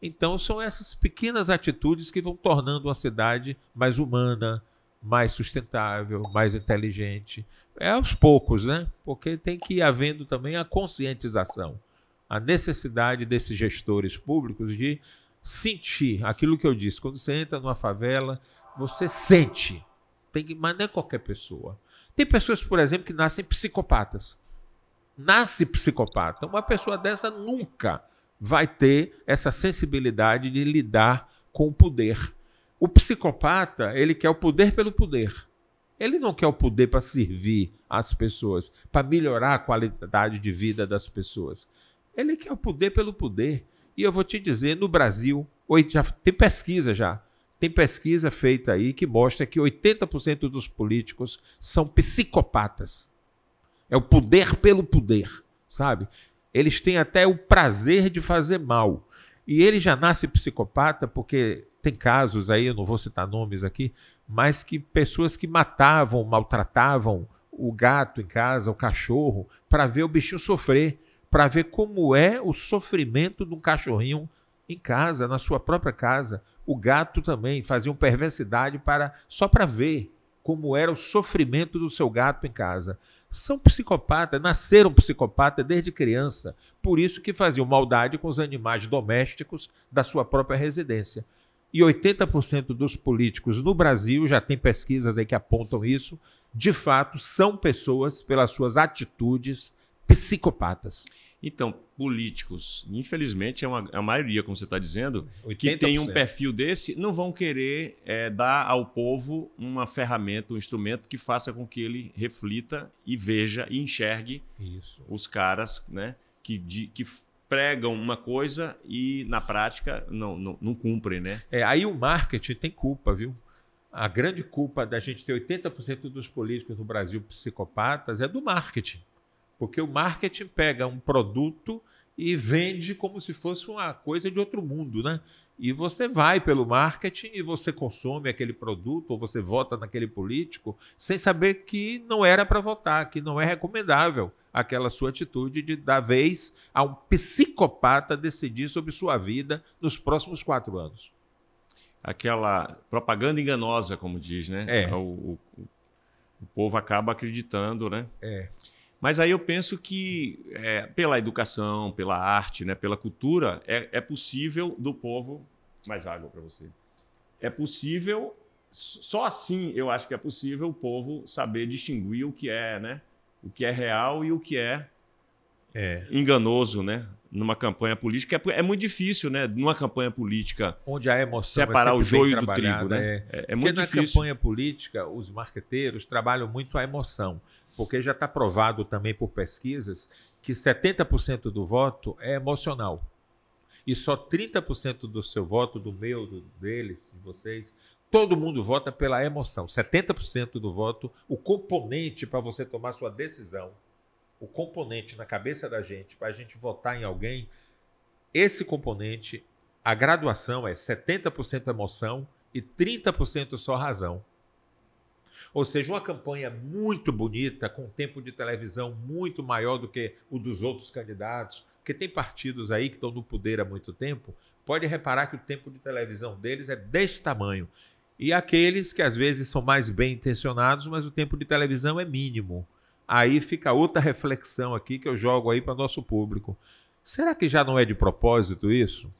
Então, são essas pequenas atitudes que vão tornando uma cidade mais humana, mais sustentável, mais inteligente. É aos poucos, né? Porque tem que ir havendo também a conscientização, a necessidade desses gestores públicos de sentir aquilo que eu disse. Quando você entra numa favela, você sente. Mas não é qualquer pessoa. Tem pessoas, por exemplo, que nascem psicopatas. Nasce psicopata. Uma pessoa dessa nunca vai ter essa sensibilidade de lidar com o poder. O psicopata, ele quer o poder pelo poder. Ele não quer o poder para servir as pessoas, para melhorar a qualidade de vida das pessoas. Ele quer o poder pelo poder. E eu vou te dizer, no Brasil, já tem pesquisa já. Tem pesquisa feita aí que mostra que 80% dos políticos são psicopatas. É o poder pelo poder, sabe? Eles têm até o prazer de fazer mal. E ele já nasce psicopata porque tem casos aí, eu não vou citar nomes aqui, mas que pessoas que matavam, maltratavam o gato em casa, o cachorro, para ver o bichinho sofrer, para ver como é o sofrimento de um cachorrinho em casa, na sua própria casa. O gato também fazia perversidade só para ver como era o sofrimento do seu gato em casa. São psicopatas, nasceram psicopatas desde criança, por isso que faziam maldade com os animais domésticos da sua própria residência. E 80% dos políticos no Brasil, já tem pesquisas aí que apontam isso, de fato são pessoas, pelas suas atitudes, psicopatas. Então, políticos, infelizmente, é a maioria, como você está dizendo, 80%. que tem um perfil desse, não vão querer dar ao povo uma ferramenta, um instrumento que faça com que ele reflita e veja e enxergue Isso. os caras, né, que pregam uma coisa e, na prática, não cumprem, né? Aí o marketing tem culpa, viu? A grande culpa da gente ter 80% dos políticos no Brasil psicopatas é do marketing. Porque o marketing pega um produto e vende como se fosse uma coisa de outro mundo, né? E você vai pelo marketing e você consome aquele produto ou você vota naquele político sem saber que não era para votar, que não é recomendável aquela sua atitude de dar vez a um psicopata decidir sobre sua vida nos próximos 4 anos. Aquela propaganda enganosa, como diz, né? O povo acaba acreditando, né? Mas aí eu penso que pela educação, pela arte, né, pela cultura, é possível do povo... Mais água para você. É possível, só assim eu acho que é possível o povo saber distinguir o que é, né, o que é real e o que é enganoso, né? Numa campanha política. É muito difícil, né? Numa campanha política, onde a emoção separar o joio do trigo, né? É muito porque difícil. Na campanha política, os marqueteiros trabalham muito a emoção. Porque já está provado também por pesquisas que 70% do voto é emocional. E só 30% do seu voto, do meu, deles, de vocês, todo mundo vota pela emoção. 70% do voto, o componente para você tomar sua decisão, o componente na cabeça da gente, para a gente votar em alguém, esse componente, a graduação é 70% emoção e 30% só razão. Ou seja, uma campanha muito bonita, com tempo de televisão muito maior do que o dos outros candidatos, porque tem partidos aí que estão no poder há muito tempo, pode reparar que o tempo de televisão deles é desse tamanho. E aqueles que às vezes são mais bem intencionados, mas o tempo de televisão é mínimo. Aí fica outra reflexão aqui que eu jogo aí para o nosso público. Será que já não é de propósito isso?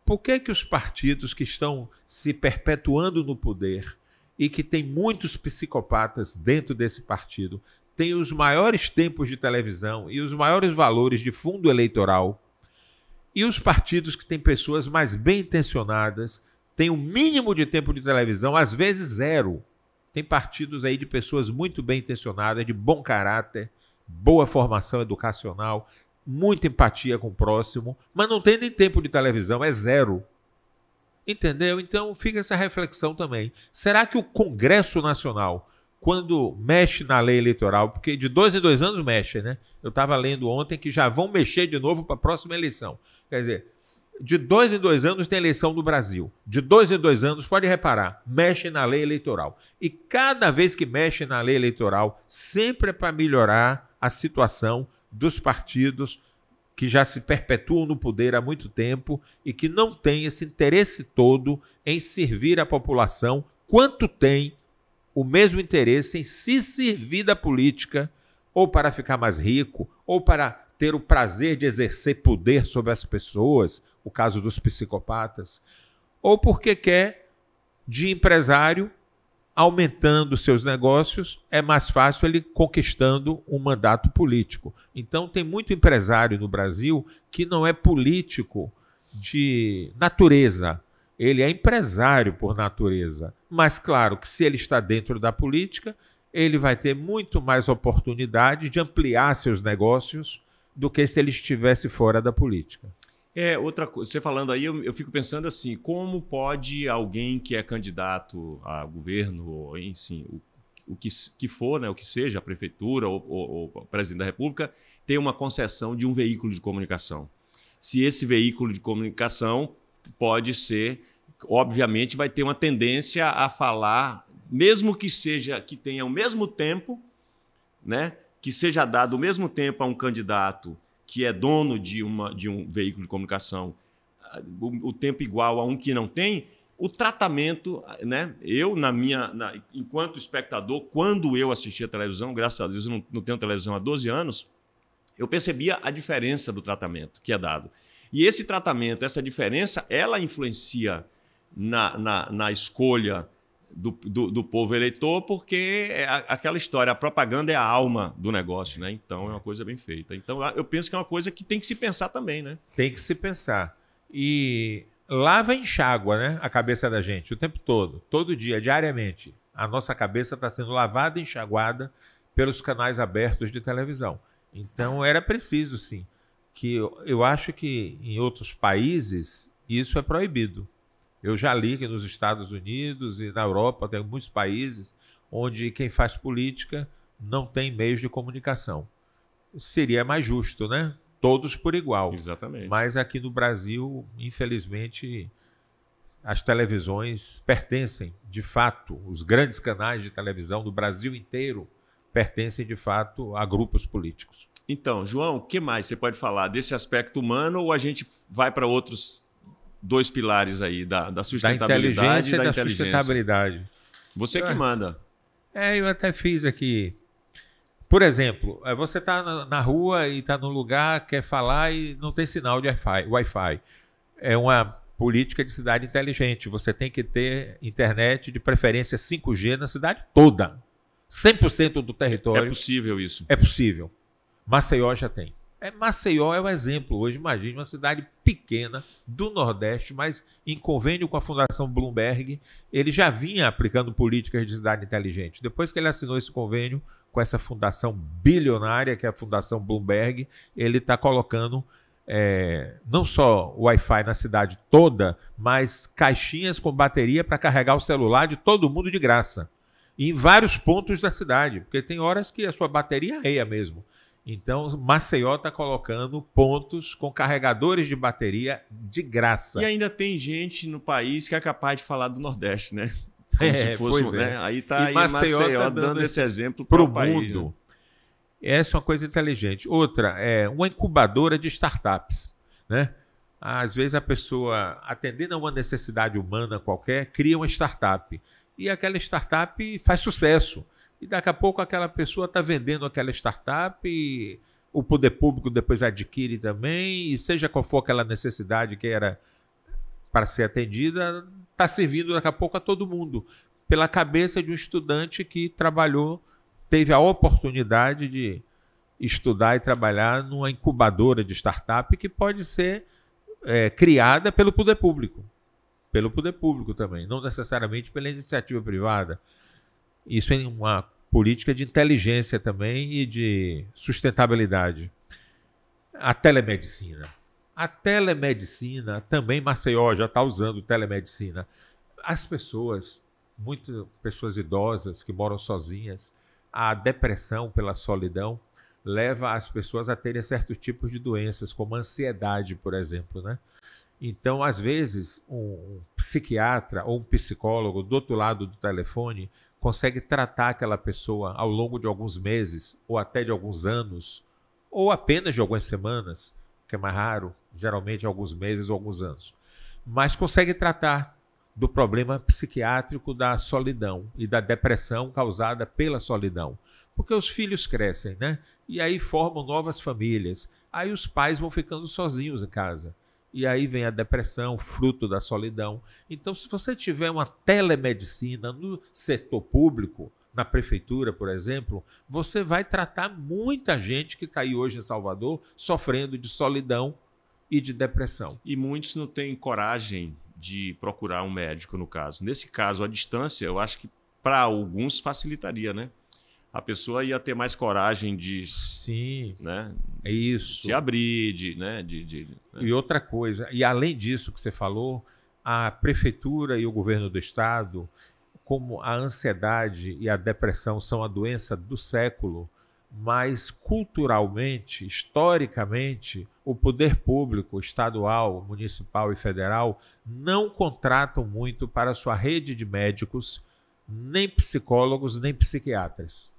Por que os partidos que estão se perpetuando no poder e que tem muitos psicopatas dentro desse partido, tem os maiores tempos de televisão e os maiores valores de fundo eleitoral, e os partidos que têm pessoas mais bem intencionadas tem o mínimo de tempo de televisão, às vezes zero. Tem partidos aí de pessoas muito bem intencionadas, de bom caráter, boa formação educacional, muita empatia com o próximo, mas não tem nem tempo de televisão, é zero. Entendeu? Então fica essa reflexão também. Será que o Congresso Nacional, quando mexe na lei eleitoral, porque de 2 em 2 anos mexe, né? Eu estava lendo ontem que já vão mexer de novo para a próxima eleição. Quer dizer, de 2 em 2 anos tem eleição no Brasil. De 2 em 2 anos, pode reparar, mexe na lei eleitoral. E cada vez que mexe na lei eleitoral, sempre é para melhorar a situação dos partidos que já se perpetuam no poder há muito tempo e que não têm esse interesse todo em servir a população, quanto tem o mesmo interesse em se servir da política, ou para ficar mais rico, ou para ter o prazer de exercer poder sobre as pessoas, o caso dos psicopatas, ou porque quer, de empresário, aumentando seus negócios, é mais fácil ele conquistando um mandato político. Então tem muito empresário no Brasil que não é político de natureza, ele é empresário por natureza. Mas claro que se ele está dentro da política, ele vai ter muito mais oportunidade de ampliar seus negócios do que se ele estivesse fora da política. Outra coisa, você falando aí, eu fico pensando assim, como pode alguém que é candidato a governo, ou enfim, o que for, né, o que seja, a prefeitura ou o presidente da República, ter uma concessão de um veículo de comunicação? Se esse veículo de comunicação pode ser, obviamente, vai ter uma tendência a falar, mesmo que tenha o mesmo tempo, né, que seja dado o mesmo tempo a um candidato que é dono de um veículo de comunicação, o tempo igual a um que não tem, o tratamento, né? Eu, enquanto espectador, quando eu assistia a televisão, graças a Deus eu não tenho televisão há 12 anos, eu percebia a diferença do tratamento que é dado. E esse tratamento, essa diferença, ela influencia na escolha do povo eleitor, porque é aquela história, a propaganda é a alma do negócio, né? Então é uma coisa bem feita. Então eu penso que é uma coisa que tem que se pensar também, né? Tem que se pensar. E lava e enxágua, né, a cabeça da gente o tempo todo dia, diariamente. A nossa cabeça está sendo lavada e enxaguada pelos canais abertos de televisão. Então era preciso, sim, que eu acho que em outros países isso é proibido. Eu já li que nos Estados Unidos e na Europa tem muitos países onde quem faz política não tem meios de comunicação. Seria mais justo, né? Todos por igual. Exatamente. Mas aqui no Brasil, infelizmente, as televisões pertencem, de fato, os grandes canais de televisão do Brasil inteiro pertencem, de fato, a grupos políticos. Então, João, o que mais você pode falar desse aspecto humano, ou a gente vai para outros 2 pilares aí, da sustentabilidade e da sustentabilidade. Você que manda. Eu até fiz aqui. Por exemplo, você está na rua e está num lugar, quer falar e não tem sinal de Wi-Fi. É uma política de cidade inteligente. Você tem que ter internet, de preferência 5G, na cidade toda. 100% do território. É possível isso? É possível. Maceió já tem. Maceió é o exemplo hoje. Imagine uma cidade pequena do Nordeste, mas em convênio com a Fundação Bloomberg, ele já vinha aplicando políticas de cidade inteligente. Depois que ele assinou esse convênio com essa fundação bilionária, que é a Fundação Bloomberg, ele está colocando não só Wi-Fi na cidade toda, mas caixinhas com bateria para carregar o celular de todo mundo de graça. Em vários pontos da cidade, porque tem horas que a sua bateria arreia mesmo. Então, Maceió está colocando pontos com carregadores de bateria de graça. E ainda tem gente no país que é capaz de falar do Nordeste, né? Como se fosse, né? Aí está aí Maceió tá dando esse exemplo para o mundo. Né? Essa é uma coisa inteligente. Outra é uma incubadora de startups, né? Às vezes a pessoa, atendendo a uma necessidade humana qualquer, cria uma startup. E aquela startup faz sucesso. E daqui a pouco aquela pessoa está vendendo aquela startup e o poder público depois adquire também, e seja qual for aquela necessidade que era para ser atendida, está servindo daqui a pouco a todo mundo, pela cabeça de um estudante que trabalhou, teve a oportunidade de estudar e trabalhar numa incubadora de startup que pode ser criada pelo poder público. pelo poder público também, não necessariamente pela iniciativa privada. Isso é uma política de inteligência também e de sustentabilidade. A telemedicina. A telemedicina, também Maceió já está usando telemedicina. As pessoas, muitas pessoas idosas que moram sozinhas, a depressão pela solidão leva as pessoas a terem certos tipos de doenças, como ansiedade, por exemplo, né? Então, às vezes, um psiquiatra ou um psicólogo do outro lado do telefone consegue tratar aquela pessoa ao longo de alguns meses, ou até de alguns anos, ou apenas de algumas semanas, que é mais raro, geralmente alguns meses ou alguns anos. Mas consegue tratar do problema psiquiátrico da solidão e da depressão causada pela solidão. Porque os filhos crescem, né? E aí formam novas famílias. Aí os pais vão ficando sozinhos em casa. E aí vem a depressão, fruto da solidão. Então, se você tiver uma telemedicina no setor público, na prefeitura, por exemplo, você vai tratar muita gente que está aí hoje em Salvador sofrendo de solidão e de depressão. E muitos não têm coragem de procurar um médico, no caso. Nesse caso, a distância, eu acho que para alguns facilitaria, né? A pessoa ia ter mais coragem de, sim, né, é isso. se abrir, né? E outra coisa, e além disso que você falou, a prefeitura e o governo do estado, como a ansiedade e a depressão são a doença do século, mas culturalmente, historicamente, o poder público, estadual, municipal e federal, não contratam muito para a sua rede de médicos, nem psicólogos, nem psiquiatras.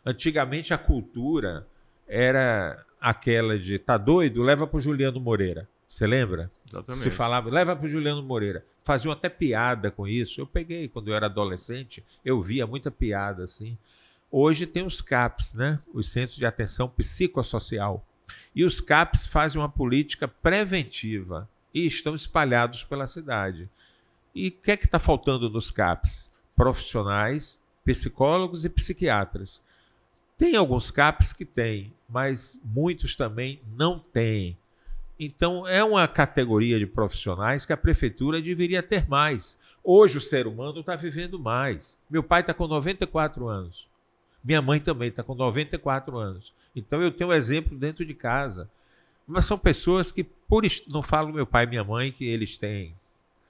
Antigamente a cultura era aquela de tá doido, leva para o Juliano Moreira. Você lembra? Exatamente. Se falava, leva para o Juliano Moreira. Faziam até piada com isso. Eu peguei, quando eu era adolescente, eu via muita piada assim. Hoje tem os CAPs, né? Os Centros de Atenção Psicossocial. E os CAPs fazem uma política preventiva e estão espalhados pela cidade. E o que é que está faltando nos CAPs? Profissionais, psicólogos e psiquiatras. Tem alguns CAPs que têm, mas muitos também não têm. Então, é uma categoria de profissionais que a prefeitura deveria ter mais. Hoje o ser humano está vivendo mais. Meu pai está com 94 anos. Minha mãe também está com 94 anos. Então, eu tenho um exemplo dentro de casa. Mas são pessoas que, não falo meu pai e minha mãe, que eles têm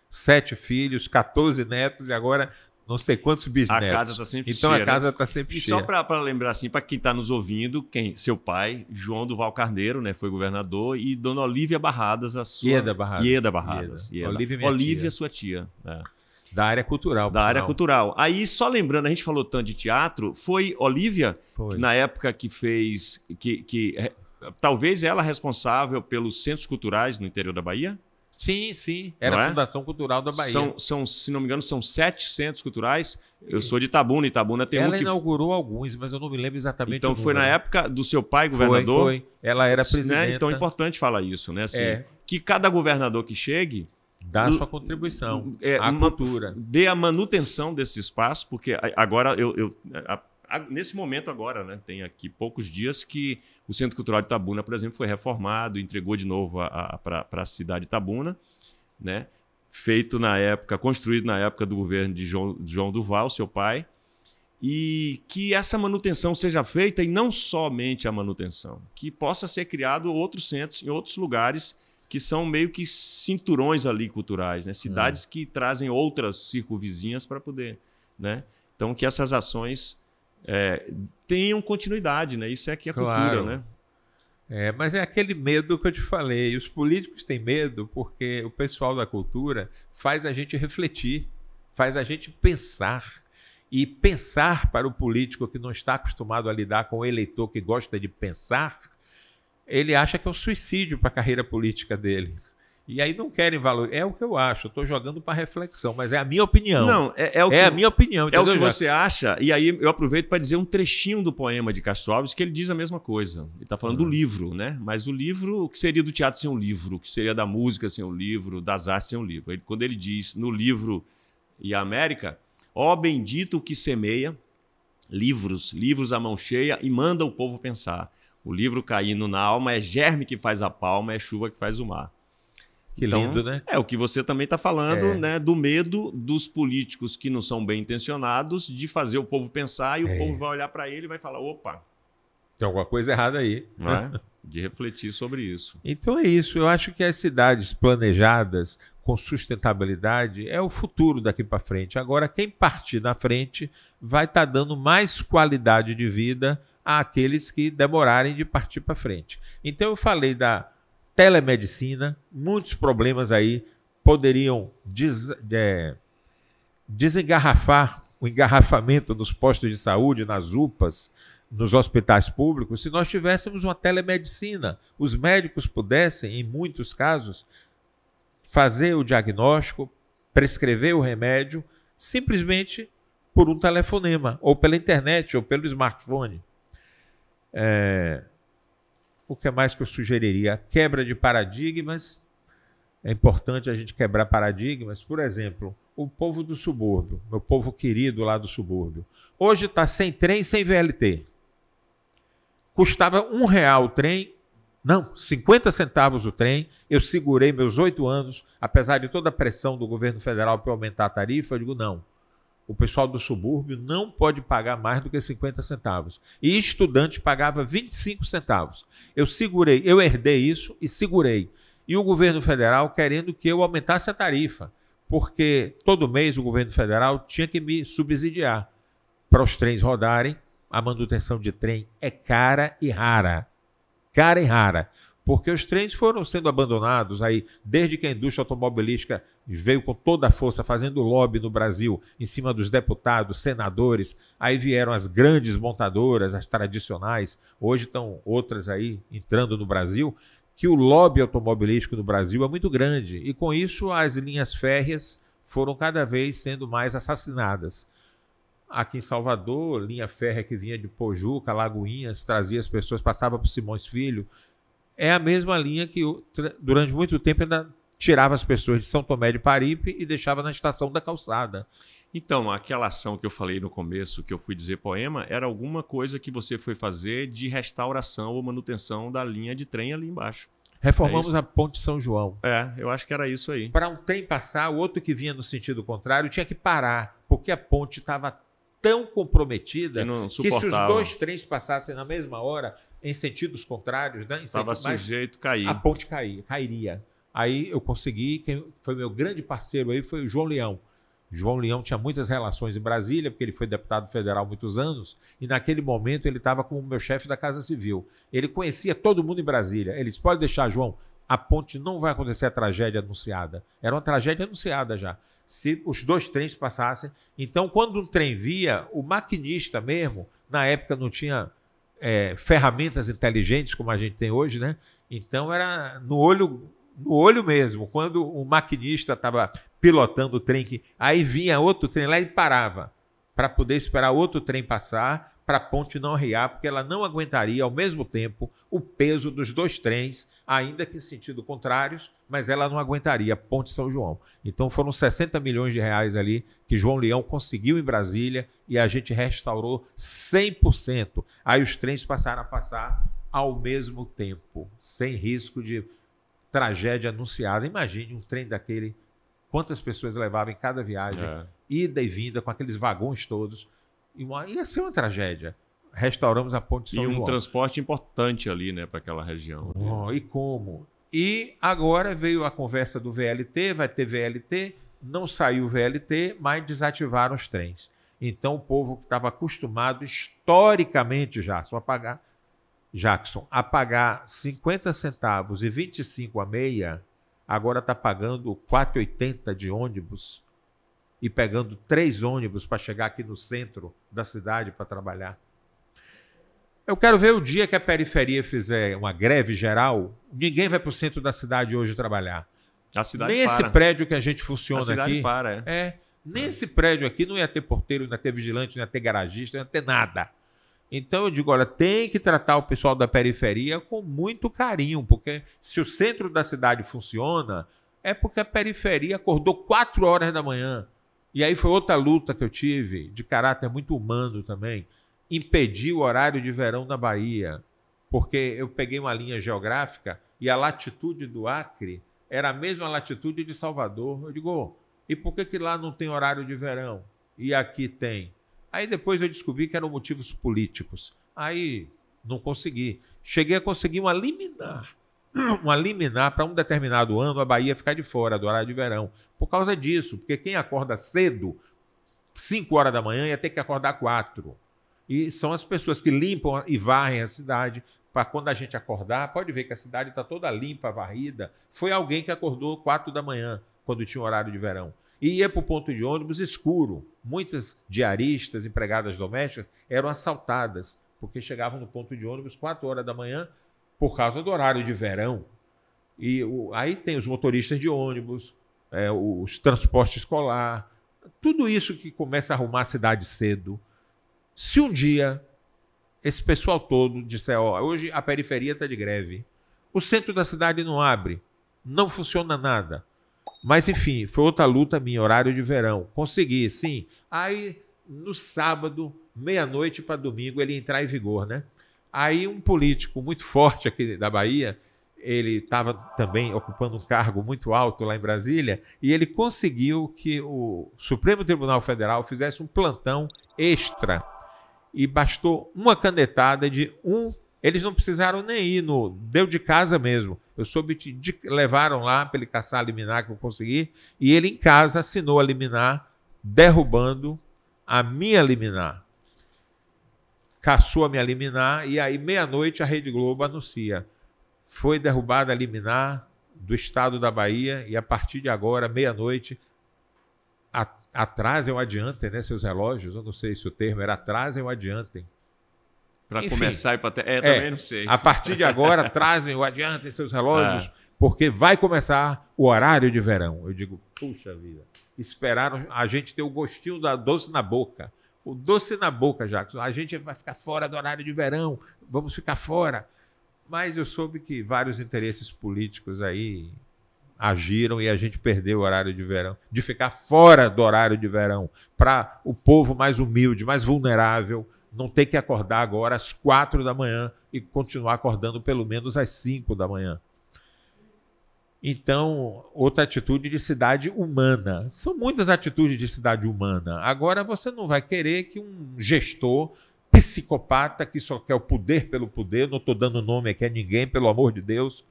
7 filhos, 14 netos e agora não sei quantos bisnetos. A casa está sempre então, cheia. A casa está sempre e cheia. só para lembrar, assim, para quem está nos ouvindo, seu pai, João Duval Carneiro, né, foi governador, e dona Olívia Barradas, a sua... Ieda Barradas. Ieda Barradas. Olívia, sua tia. É. Da área cultural. Da área cultural. Aí, só lembrando, a gente falou tanto de teatro, foi Olívia, foi. Na época que fez... talvez ela responsável pelos centros culturais no interior da Bahia? Sim, sim. Era a Fundação Cultural da Bahia. Se não me engano, são 7 centros culturais. Eu sou de Itabuna. Itabuna tem ela inaugurou alguns, mas eu não me lembro exatamente. Então, foi na época do seu pai, governador? Foi. Ela era presidenta. Né? Então, é importante falar isso, né? Assim, que cada governador que chegue... dá a sua contribuição à cultura. Dê a manutenção desse espaço, porque agora, nesse momento agora, né, tem aqui poucos dias que o Centro Cultural de Itabuna, por exemplo, foi reformado, entregou de novo para a cidade de Itabuna, né, construído na época do governo de João Duval, seu pai, e que essa manutenção seja feita, e não somente a manutenção, que possa ser criado outros centros em outros lugares que são meio que cinturões ali culturais, né? Cidades que trazem outras circunvizinhas para poder, né? Então, que essas ações tenham continuidade, né? Isso é que é cultura, né? Mas é aquele medo que eu te falei. Os políticos têm medo porque o pessoal da cultura faz a gente refletir, faz a gente pensar. E pensar para o político que não está acostumado a lidar com o eleitor que gosta de pensar, ele acha que é um suicídio para a carreira política dele. E aí não querem valor. É o que eu acho. Eu estou jogando para reflexão, mas é a minha opinião. Não, a minha opinião. É o que você acha. E aí eu aproveito para dizer um trechinho do poema de Castro Alves que ele diz a mesma coisa. Ele está falando do livro, né? Mas o livro, o que seria do teatro sem um livro? O que seria da música sem um livro? Das artes sem um livro? Quando ele diz no livro e a América, ó bendito que semeia livros à mão cheia e manda o povo pensar. O livro caindo na alma é germe que faz a palma, é chuva que faz o mar. Que lindo, né? É o que você também está falando, né? Do medo dos políticos que não são bem intencionados de fazer o povo pensar e o povo vai olhar para ele e vai falar, opa, tem alguma coisa errada aí. não é? De refletir sobre isso. Então é isso. Eu acho que as cidades planejadas com sustentabilidade é o futuro daqui para frente. Agora, quem partir na frente vai estar dando mais qualidade de vida àqueles que demorarem de partir para frente. Então eu falei da telemedicina, muitos problemas aí poderiam desengarrafar o engarrafamento nos postos de saúde, nas UPAs, nos hospitais públicos, se nós tivéssemos uma telemedicina. Os médicos pudessem, em muitos casos, fazer o diagnóstico, prescrever o remédio, simplesmente por um telefonema, ou pela internet, ou pelo smartphone. O que mais que eu sugeriria? Quebra de paradigmas. É importante a gente quebrar paradigmas. Por exemplo, o povo do subúrbio, meu povo querido lá do subúrbio, hoje está sem trem, sem VLT. Custava R$1 o trem, não, 50 centavos o trem. Eu segurei meus 8 anos, apesar de toda a pressão do governo federal para aumentar a tarifa, eu digo não. O pessoal do subúrbio não pode pagar mais do que 50 centavos. E estudante pagava 25 centavos. Eu segurei, eu herdei isso e segurei. E o governo federal querendo que eu aumentasse a tarifa, porque todo mês o governo federal tinha que me subsidiar. Para os trens rodarem, a manutenção de trem é cara e rara. Cara e rara. Porque os trens foram sendo abandonados aí, desde que a indústria automobilística veio com toda a força fazendo lobby no Brasil, em cima dos deputados, senadores, aí vieram as grandes montadoras, as tradicionais, hoje estão outras aí entrando no Brasil, que o lobby automobilístico no Brasil é muito grande, e com isso as linhas férreas foram cada vez sendo mais assassinadas. Aqui em Salvador, linha férrea que vinha de Pojuca, Lagoinhas, trazia as pessoas, passava por Simões Filho, é a mesma linha que durante muito tempo ainda tirava as pessoas de São Tomé de Paripe e deixava na estação da Calçada. Então, aquela ação que eu falei no começo, que eu fui dizer poema, era alguma coisa que você foi fazer de restauração ou manutenção da linha de trem ali embaixo. Reformamos a Ponte São João. Eu acho que era isso aí. Para um trem passar, o outro que vinha no sentido contrário tinha que parar, porque a ponte estava tão comprometida que se os dois trens passassem na mesma hora, em sentidos contrários, né? Estava sujeito a cair. A ponte cairia. Aí eu consegui, quem foi meu grande parceiro aí foi o João Leão. João Leão tinha muitas relações em Brasília, porque ele foi deputado federal há muitos anos, e naquele momento ele estava como meu chefe da Casa Civil. Ele conhecia todo mundo em Brasília. Ele disse, pode deixar, João, a ponte não vai acontecer a tragédia anunciada. Era uma tragédia anunciada já. Se os dois trens passassem. Então, quando um trem via, o maquinista mesmo, na época não tinha ferramentas inteligentes como a gente tem hoje, né? Então era no olho mesmo. Quando o maquinista estava pilotando o trem, aí vinha outro trem lá e parava para poder esperar outro trem passar para a ponte não arriar, porque ela não aguentaria ao mesmo tempo o peso dos dois trens, ainda que em sentido contrários, mas ela não aguentaria a Ponte São João. Então foram 60 milhões de reais ali que João Leão conseguiu em Brasília e a gente restaurou 100%. Aí os trens passaram a passar ao mesmo tempo, sem risco de tragédia anunciada. Imagine um trem daquele, quantas pessoas levavam em cada viagem, ida e vinda, com aqueles vagões todos. Ia ser uma tragédia. Restauramos a Ponte São João. E um transporte importante ali, né, para aquela região. E como? E agora veio a conversa do VLT, vai ter VLT, não saiu o VLT, mas desativaram os trens. Então o povo que estava acostumado historicamente, Jackson, a pagar 50 centavos e 25 a meia, agora está pagando 4,80 de ônibus e pegando 3 ônibus para chegar aqui no centro da cidade para trabalhar. Eu quero ver o dia que a periferia fizer uma greve geral, ninguém vai para o centro da cidade hoje trabalhar. A cidade nem para. Esse prédio que a gente funciona aqui... A cidade para, nem esse prédio aqui não ia ter porteiro, não ia ter vigilante, não ia ter garagista, não ia ter nada. Então eu digo, olha, tem que tratar o pessoal da periferia com muito carinho, porque se o centro da cidade funciona, é porque a periferia acordou 4 horas da manhã. E aí foi outra luta que eu tive, de caráter muito humano também, impedir o horário de verão na Bahia, porque eu peguei uma linha geográfica e a latitude do Acre era a mesma latitude de Salvador. Eu digo, e por que lá não tem horário de verão? E aqui tem. Aí depois eu descobri que eram motivos políticos. Aí não consegui. Cheguei a conseguir uma liminar para um determinado ano a Bahia ficar de fora do horário de verão. Por causa disso, porque quem acorda cedo, 5 horas da manhã, ia ter que acordar 4. E são as pessoas que limpam e varrem a cidade. Para quando a gente acordar, pode ver que a cidade está toda limpa, varrida. Foi alguém que acordou 4 da manhã, quando tinha horário de verão. E ia para o ponto de ônibus escuro. Muitas diaristas, empregadas domésticas, eram assaltadas, porque chegavam no ponto de ônibus 4 horas da manhã por causa do horário de verão. E aí tem os motoristas de ônibus, os transportes escolar, tudo isso que começa a arrumar a cidade cedo. Se um dia esse pessoal todo disser, hoje a periferia está de greve, o centro da cidade não abre, não funciona nada. Mas, enfim, foi outra luta minha, horário de verão. Consegui, sim. Aí, no sábado, meia-noite para domingo, ele ia entrar em vigor, né? Aí, um político muito forte aqui da Bahia, ele estava também ocupando um cargo muito alto lá em Brasília, e ele conseguiu que o Supremo Tribunal Federal fizesse um plantão extra. E bastou uma canetada de eles não precisaram nem ir deu de casa mesmo. Eu soube levaram lá para ele caçar a liminar que eu consegui, e ele em casa assinou a liminar, derrubando a minha liminar. Caçou a minha liminar, e aí meia-noite a Rede Globo anuncia: foi derrubada a liminar do estado da Bahia, e a partir de agora, meia-noite, atrasem ou adiantem, né, seus relógios. Eu não sei se o termo era atrasem ou adiantem. Para começar e para também não sei. A partir de agora, trazem ou adiantem seus relógios, porque vai começar o horário de verão. Eu digo, puxa vida, esperaram a gente ter o gostinho da doce na boca. O doce na boca, Jackson. A gente vai ficar fora do horário de verão, vamos ficar fora. Mas eu soube que vários interesses políticos aí agiram e a gente perdeu o horário de verão, de ficar fora do horário de verão, para o povo mais humilde, mais vulnerável, não ter que acordar agora às 4 da manhã e continuar acordando pelo menos às 5 da manhã. Então, outra atitude de cidade humana. São muitas atitudes de cidade humana. Agora, você não vai querer que um gestor psicopata que só quer o poder pelo poder, não estou dando nome aqui a ninguém, pelo amor de Deus,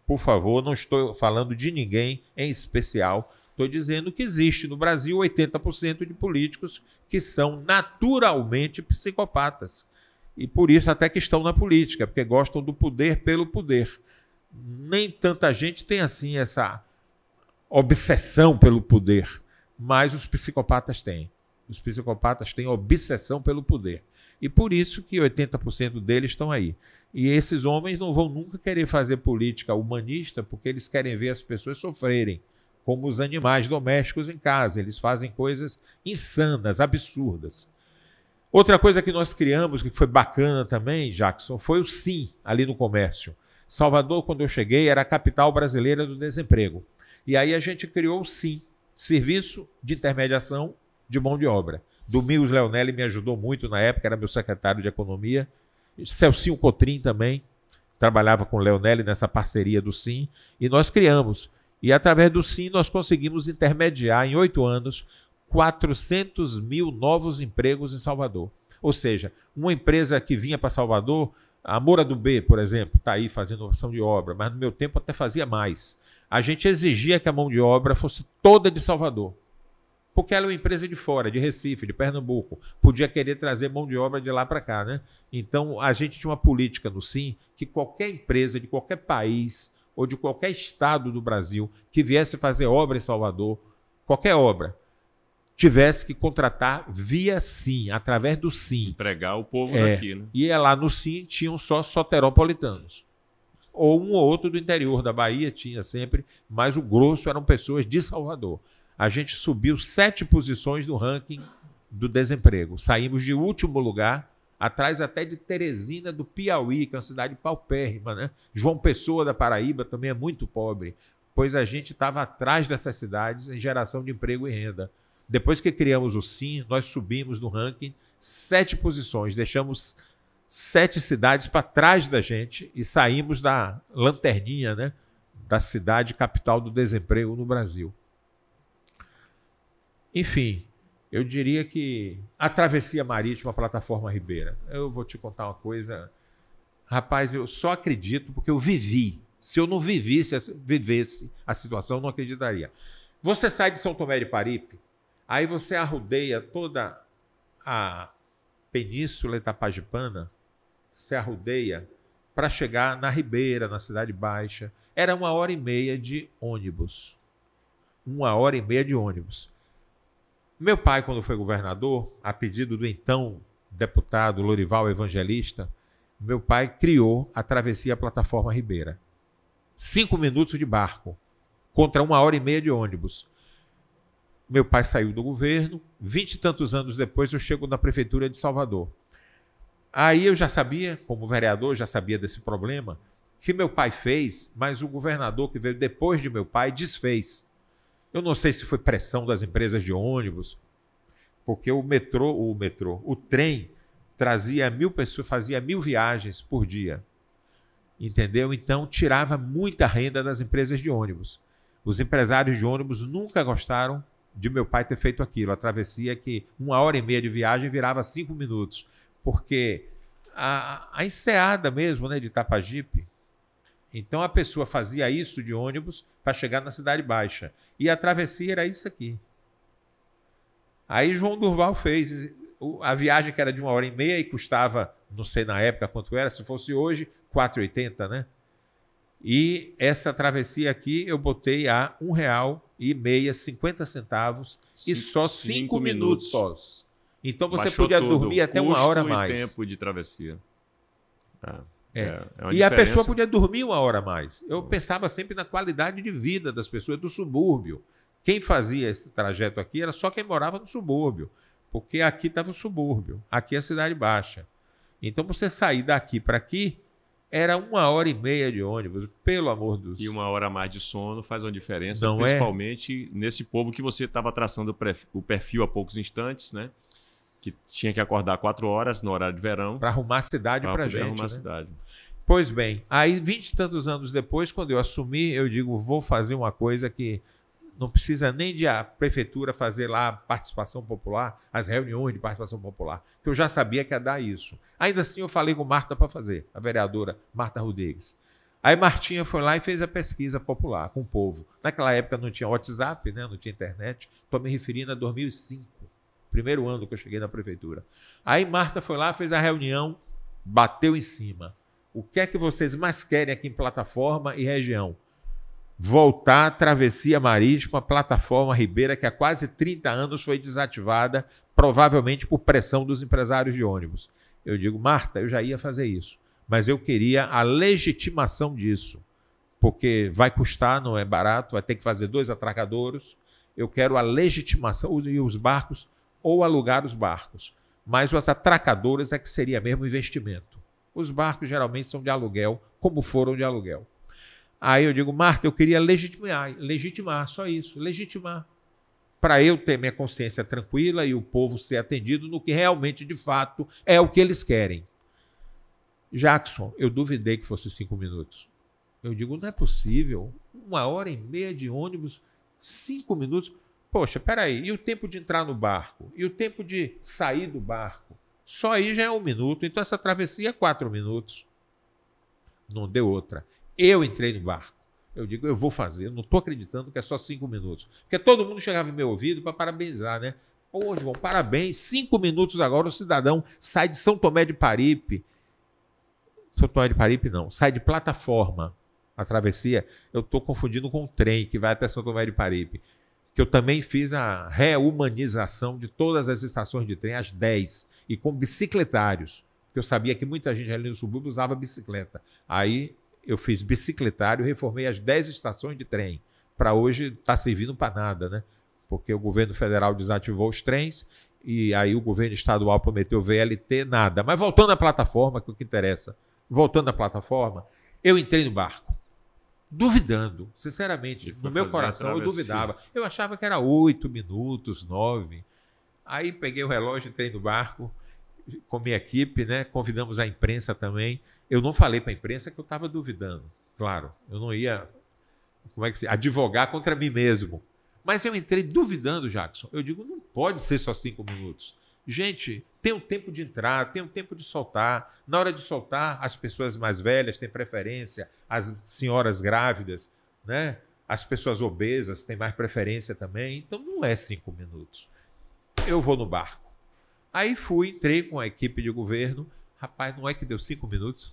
por favor, não estou falando de ninguém em especial. Estou dizendo que existe no Brasil 80% de políticos que são naturalmente psicopatas. E por isso até que estão na política, porque gostam do poder pelo poder. Nem tanta gente tem assim essa obsessão pelo poder, mas os psicopatas têm. Os psicopatas têm obsessão pelo poder. E por isso que 80% deles estão aí. E esses homens não vão nunca querer fazer política humanista, porque eles querem ver as pessoas sofrerem, como os animais domésticos em casa. Eles fazem coisas insanas, absurdas. Outra coisa que nós criamos, que foi bacana também, Jackson, foi o SIM, ali no comércio. Salvador, quando eu cheguei, era a capital brasileira do desemprego. E aí a gente criou o SIM, Serviço de Intermediação de Mão de Obra. Domingos Leonelli me ajudou muito na época, era meu secretário de Economia. Celcinho Cotrim também trabalhava com o Leonelli nessa parceria do SIM. E nós criamos. E através do SIM nós conseguimos intermediar em 8 anos 400 mil novos empregos em Salvador. Ou seja, uma empresa que vinha para Salvador, a Moura do B, por exemplo, está aí fazendo ação de obra, mas no meu tempo até fazia mais. A gente exigia que a mão de obra fosse toda de Salvador, porque ela é uma empresa de fora, de Recife, de Pernambuco, podia querer trazer mão de obra de lá para cá, né? Então a gente tinha uma política no SIM que qualquer empresa de qualquer país ou de qualquer estado do Brasil que viesse fazer obra em Salvador, qualquer obra, tivesse que contratar via SIM, através do SIM. Empregar o povo daqui, né? E lá no SIM tinham só soteropolitanos. Ou um ou outro do interior da Bahia tinha sempre, mas o grosso eram pessoas de Salvador. A gente subiu 7 posições no ranking do desemprego. Saímos de último lugar, atrás até de Teresina do Piauí, que é uma cidade paupérrima, né? João Pessoa da Paraíba também é muito pobre, pois a gente estava atrás dessas cidades em geração de emprego e renda. Depois que criamos o SIM, nós subimos no ranking 7 posições, deixamos 7 cidades para trás da gente e saímos da lanterninha, né, da cidade capital do desemprego no Brasil. Enfim, eu diria que a travessia marítima, a plataforma Ribeira. Eu vou te contar uma coisa. Rapaz, eu só acredito porque eu vivi. Se eu não vivesse a situação, eu não acreditaria. Você sai de São Tomé de Paripe, aí você arrodeia toda a Península Itapajipana, se arrodeia para chegar na Ribeira, na Cidade Baixa. Era 1h30 de ônibus. 1h30 de ônibus. Meu pai, quando foi governador, a pedido do então deputado Lorival Evangelista, meu pai criou a travessia Plataforma Ribeira. 5 minutos de barco, contra 1h30 de ônibus. Meu pai saiu do governo, 20 e tantos anos depois eu chego na prefeitura de Salvador. Aí eu já sabia, como vereador, já sabia desse problema, que meu pai fez, mas o governador que veio depois de meu pai desfez. Eu não sei se foi pressão das empresas de ônibus, porque o trem trazia 1.000 pessoas, fazia 1.000 viagens por dia. Entendeu? Então tirava muita renda das empresas de ônibus. Os empresários de ônibus nunca gostaram de meu pai ter feito aquilo. A travessia que 1h30 de viagem virava 5 minutos. Porque a enseada mesmo, né, de Itapajipe. Então a pessoa fazia isso de ônibus para chegar na Cidade Baixa. E a travessia era isso aqui. Aí João Durval fez a viagem que era de 1h30 e custava, não sei na época quanto era, se fosse hoje, R$4,80, né? E essa travessia aqui eu botei a R$1,50, 50 centavos e só 5 minutos. Então você Baixou podia tudo, dormir até custo 1 hora a e mais. tempo de travessia. Uma E a diferença. pessoa podia dormir 1 hora a mais. Eu pensava sempre na qualidade de vida das pessoas do subúrbio. Quem fazia esse trajeto aqui era só quem morava no subúrbio, porque aqui estava o subúrbio, aqui é a Cidade Baixa. Então você sair daqui para aqui era 1h30 de ônibus, pelo amor de Deus. E 1 hora a mais de sono faz uma diferença, Não principalmente nesse povo que você estava traçando o perfil há poucos instantes, né? Que tinha que acordar 4 horas no horário de verão. Para arrumar a cidade para a gente. Arrumar né? a cidade. Pois bem, aí 20 e tantos anos depois, quando eu assumi, eu digo, vou fazer uma coisa que não precisa nem de a prefeitura fazer lá a participação popular, as reuniões de participação popular, que eu já sabia que ia dar isso. Ainda assim, eu falei com Marta para fazer, a vereadora Marta Rodrigues. Aí Martinha foi lá e fez a pesquisa popular com o povo. Naquela época não tinha WhatsApp, né? Não tinha internet. Estou me referindo a 2005, primeiro ano que eu cheguei na prefeitura. Aí Marta foi lá, fez a reunião, bateu em cima. O que é que vocês mais querem aqui em Plataforma e região? Voltar à travessia marítima, Plataforma Ribeira, que há quase 30 anos foi desativada, provavelmente por pressão dos empresários de ônibus. Eu digo, Marta, eu já ia fazer isso, mas eu queria a legitimação disso, porque vai custar, não é barato, vai ter que fazer 2 atracadouros. Eu quero a legitimação e os barcos, ou alugar os barcos. Mas os atracadores é que seria mesmo investimento. Os barcos geralmente são de aluguel, como foram de aluguel. Aí eu digo, Marta, eu queria legitimar, só isso, legitimar. Para eu ter minha consciência tranquila e o povo ser atendido no que realmente, de fato, é o que eles querem. Jackson, eu duvidei que fosse 5 minutos. Eu digo, não é possível. 1h30 de ônibus, 5 minutos. Poxa, peraí, e o tempo de entrar no barco? E o tempo de sair do barco? Só aí já é 1 minuto. Então essa travessia é 4 minutos. Não deu outra. Eu entrei no barco. Eu digo, eu vou fazer. Eu não estou acreditando que é só 5 minutos. Porque todo mundo chegava em meu ouvido para parabenizar, né? Ô, João, parabéns. 5 minutos agora o cidadão sai de São Tomé de Paripe. São Tomé de Paripe não. Sai de Plataforma. A travessia, eu estou confundindo com o trem que vai até São Tomé de Paripe. Que eu também fiz a reumanização de todas as estações de trem, as 10, e com bicicletários. Porque eu sabia que muita gente ali no subúrbio usava bicicleta. Aí eu fiz bicicletário e reformei as 10 estações de trem. Para hoje está servindo para nada, né? Porque o governo federal desativou os trens e aí o governo estadual prometeu VLT, nada. Mas voltando à plataforma, que é o que interessa. Voltando à plataforma, eu entrei no barco. Duvidando, sinceramente, no meu coração eu duvidava. Eu achava que era 8 minutos, 9. Aí peguei o relógio, entrei no barco, com minha equipe, né? Convidamos a imprensa também. Eu não falei para a imprensa que eu estava duvidando. Claro, eu não ia como é que se advogar contra mim mesmo. Mas eu entrei duvidando, Jackson. Eu digo, não pode ser só 5 minutos. Gente, tem um tempo de entrar, tem um tempo de soltar. Na hora de soltar, as pessoas mais velhas têm preferência, as senhoras grávidas, né? As pessoas obesas têm mais preferência também. Então não é 5 minutos. Eu vou no barco. Aí entrei com a equipe de governo. Rapaz, não é que deu 5 minutos?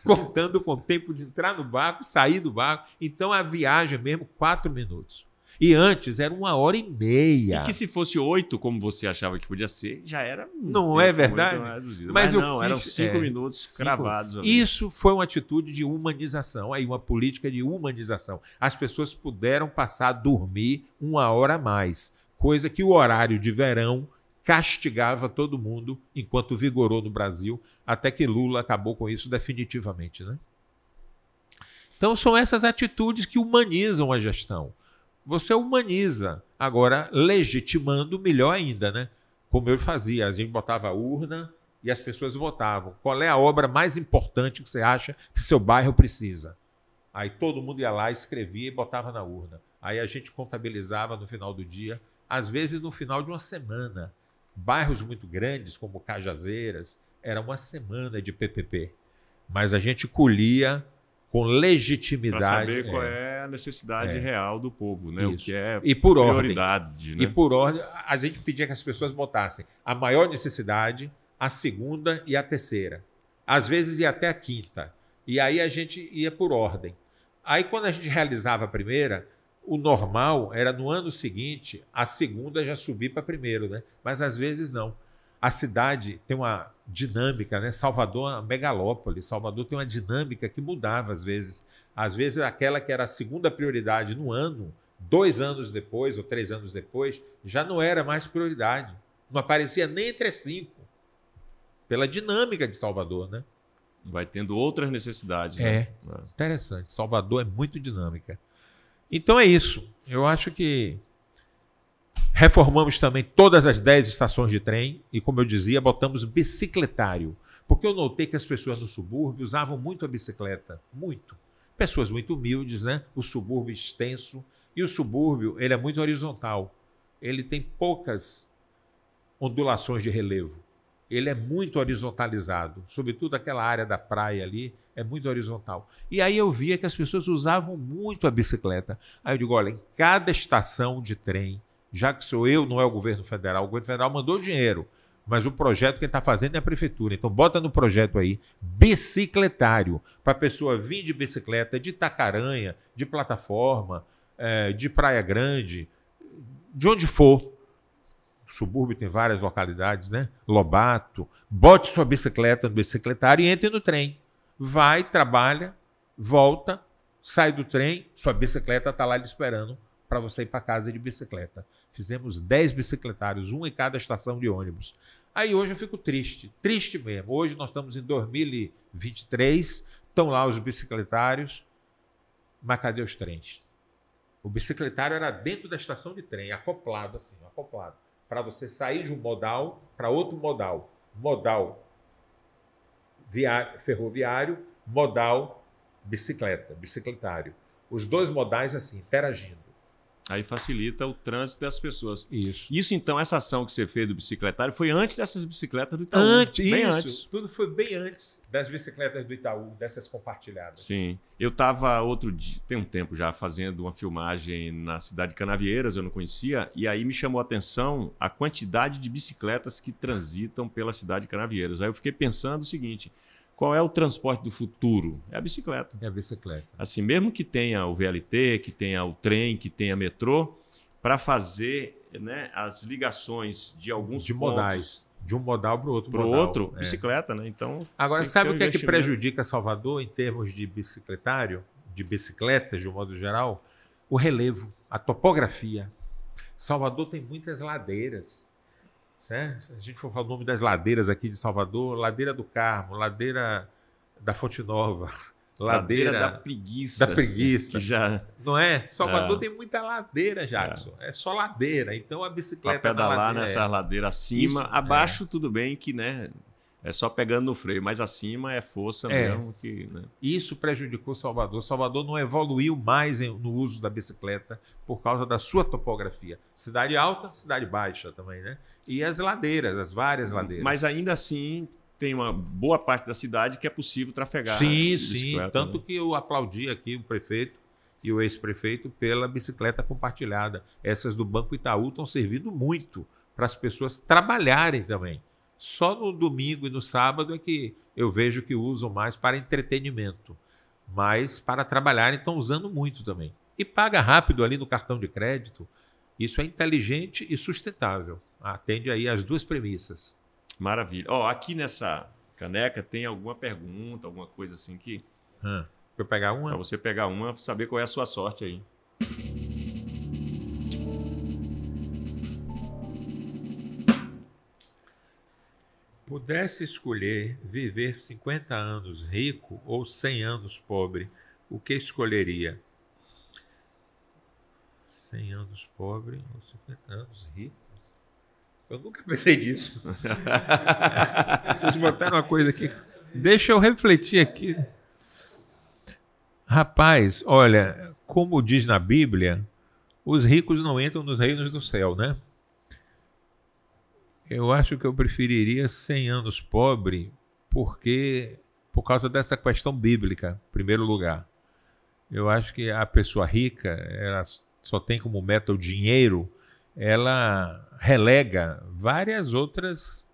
Contando com o tempo de entrar no barco, sair do barco. Então a viagem mesmo, 4 minutos. E antes era 1h30. E que se fosse 8, como você achava que podia ser, já era... Não é verdade? Mas não, eram 5 minutos cravados. Ali. Isso foi uma atitude de humanização, aí uma política de humanização. As pessoas puderam passar a dormir 1 hora a mais, coisa que o horário de verão castigava todo mundo enquanto vigorou no Brasil, até que Lula acabou com isso definitivamente, né? Então são essas atitudes que humanizam a gestão. Você humaniza, agora legitimando melhor ainda, né? Como eu fazia, a gente botava a urna e as pessoas votavam. Qual é a obra mais importante que você acha que seu bairro precisa? Aí todo mundo ia lá, escrevia e botava na urna. Aí a gente contabilizava no final do dia, às vezes no final de uma semana. Bairros muito grandes, como Cajazeiras, era uma semana de PPP. Mas a gente colhia com legitimidade. Para saber qual é a necessidade real do povo, né? Isso. O que é e por prioridade. Ordem, né? E por ordem, a gente pedia que as pessoas botassem a maior necessidade, a segunda e a terceira. Às vezes ia até a quinta. E aí a gente ia por ordem. Aí quando a gente realizava a primeira, o normal era no ano seguinte, a segunda já subir para primeiro, né? Mas às vezes não. A cidade tem uma dinâmica, né? Salvador é uma megalópole. Salvador tem uma dinâmica que mudava às vezes. Às vezes aquela que era a segunda prioridade no ano, 2 anos depois ou 3 anos depois, já não era mais prioridade. Não aparecia nem entre as 5. Pela dinâmica de Salvador, né? Vai tendo outras necessidades. Né? Interessante. Salvador é muito dinâmica. Então é isso. Eu acho que reformamos também todas as 10 estações de trem e, como eu dizia, botamos bicicletário. Porque eu notei que as pessoas no subúrbio usavam muito a bicicleta. Muito. Pessoas muito humildes, né? O subúrbio extenso. E o subúrbio, ele é muito horizontal. Ele tem poucas ondulações de relevo. Ele é muito horizontalizado. Sobretudo aquela área da praia ali é muito horizontal. E aí eu via que as pessoas usavam muito a bicicleta. Aí eu digo, olha, em cada estação de trem, já que sou eu, não é o governo federal mandou dinheiro, mas o projeto que ele está fazendo é a prefeitura. Então bota no projeto aí, bicicletário, para a pessoa vir de bicicleta de Itacaranha, de plataforma, de Praia Grande, de onde for. O subúrbio tem várias localidades, né? Lobato. Bote sua bicicleta no bicicletário e entre no trem. Vai, trabalha, volta, sai do trem, sua bicicleta está lá lhe esperando para você ir para casa de bicicleta. Fizemos 10 bicicletários, um em cada estação de ônibus. Aí hoje eu fico triste mesmo. Hoje nós estamos em 2023, estão lá os bicicletários, mas cadê os trens? O bicicletário era dentro da estação de trem, acoplado assim, acoplado. Para você sair de um modal para outro modal. Modal ferroviário, modal bicicletário. Os 2 modais assim, interagindo. Aí facilita o trânsito das pessoas. Isso, então, essa ação que você fez do bicicletário foi antes dessas bicicletas do Itaú. Antes. Tudo foi bem antes das bicicletas do Itaú, dessas compartilhadas. Sim. Eu estava outro dia, tem um tempo já, fazendo uma filmagem na cidade de Canavieiras, eu não conhecia, e aí me chamou a atenção a quantidade de bicicletas que transitam pela cidade de Canavieiras. Aí eu fiquei pensando o seguinte: qual é o transporte do futuro? É a bicicleta. É a bicicleta. Assim, mesmo que tenha o VLT, que tenha o trem, que tenha metrô, para fazer, né, as ligações de alguns de pontos, modais, de um modal para o outro modal. Para o outro, bicicleta, né? Então, agora, sabe o que é que prejudica Salvador em termos de bicicletário, de bicicletas de um modo geral? O relevo, a topografia. Salvador tem muitas ladeiras. Certo? Se a gente for falar o nome das ladeiras aqui de Salvador, Ladeira do Carmo, Ladeira da Fonte Nova, Ladeira da Preguiça. Que já... Não é? Salvador tem muita ladeira, Jackson. É só ladeira. Então a bicicleta... Para pedalar nessa ladeira acima. Isso, abaixo tudo bem que, né, É só pegando no freio, mas acima é força mesmo que, né? Isso prejudicou Salvador. Salvador não evoluiu mais no uso da bicicleta por causa da sua topografia. Cidade alta, cidade baixa também, né? E as ladeiras, as várias ladeiras. Mas ainda assim tem uma boa parte da cidade que é possível trafegar. Sim, de sim. bicicleta, Tanto né? que eu aplaudi aqui o prefeito e o ex-prefeito pela bicicleta compartilhada. Essas do Banco Itaú estão servindo muito para as pessoas trabalharem também. Só no domingo e no sábado é que eu vejo que usam mais para entretenimento. Mas para trabalharem estão usando muito também. E paga rápido ali no cartão de crédito. Isso é inteligente e sustentável. Atende aí às duas premissas. Maravilha. Ó, aqui nessa caneca tem alguma pergunta, alguma coisa assim que... Pra eu pegar Para uma? você pegar uma, saber qual é a sua sorte aí. Pudesse escolher viver 50 anos rico ou 100 anos pobre, o que escolheria? 100 anos pobre ou 50 anos rico? Eu nunca pensei nisso. Vocês botaram uma coisa aqui. Deixa eu refletir aqui. Rapaz, olha, como diz na Bíblia, os ricos não entram nos reinos do céu, né? Eu acho que eu preferiria 100 anos pobre por causa dessa questão bíblica, em primeiro lugar. Eu acho que a pessoa rica, ela só tem como meta o dinheiro, ela relega várias outras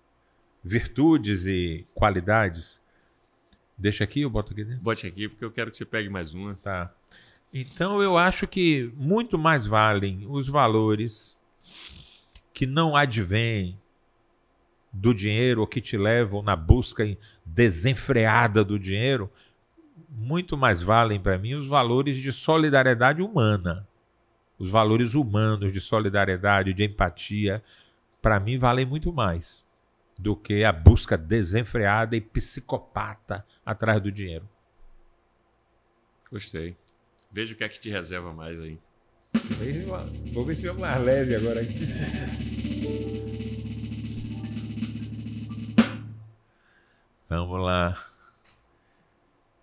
virtudes e qualidades. Deixa aqui, eu boto aqui dentro. Bote aqui, porque eu quero que você pegue mais uma. Tá. Então eu acho que muito mais valem os valores que não advêm do dinheiro ou que te levam na busca desenfreada do dinheiro, muito mais valem para mim os valores de solidariedade humana. Os valores humanos de solidariedade, de empatia, para mim valem muito mais do que a busca desenfreada e psicopata atrás do dinheiro. Gostei. Veja o que é que te reserva mais aí. Vou ver se é mais leve agora. Vamos lá.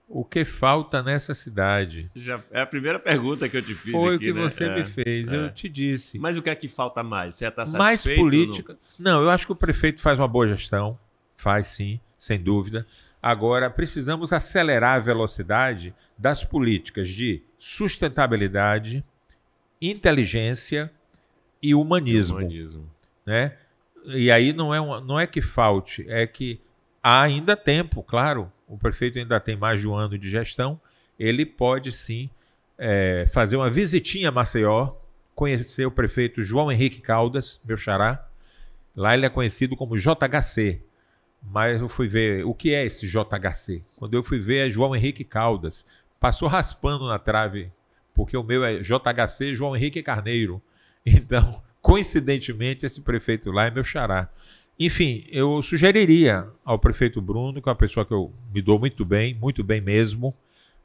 O que falta nessa cidade? Já é a primeira pergunta que eu te fiz Foi aqui, o que né? você me fez, eu te disse. Mas o que é que falta mais? Você está Mais satisfeito? política. Não, eu acho que o prefeito faz uma boa gestão. Faz sim, sem dúvida. Agora, precisamos acelerar a velocidade das políticas de sustentabilidade, inteligência e humanismo. Né? E aí não é que falte, é que há ainda tempo, claro. O prefeito ainda tem mais de um ano de gestão. Ele pode sim fazer uma visitinha a Maceió, conhecer o prefeito João Henrique Caldas, meu xará. Lá ele é conhecido como JHC. Mas eu fui ver o que é esse JHC. Quando eu fui ver é João Henrique Caldas. Passou raspando na trave, porque o meu é JHC João Henrique Carneiro. Então, coincidentemente, esse prefeito lá é meu xará. Enfim, eu sugeriria ao prefeito Bruno, que é uma pessoa que eu me dou muito bem mesmo,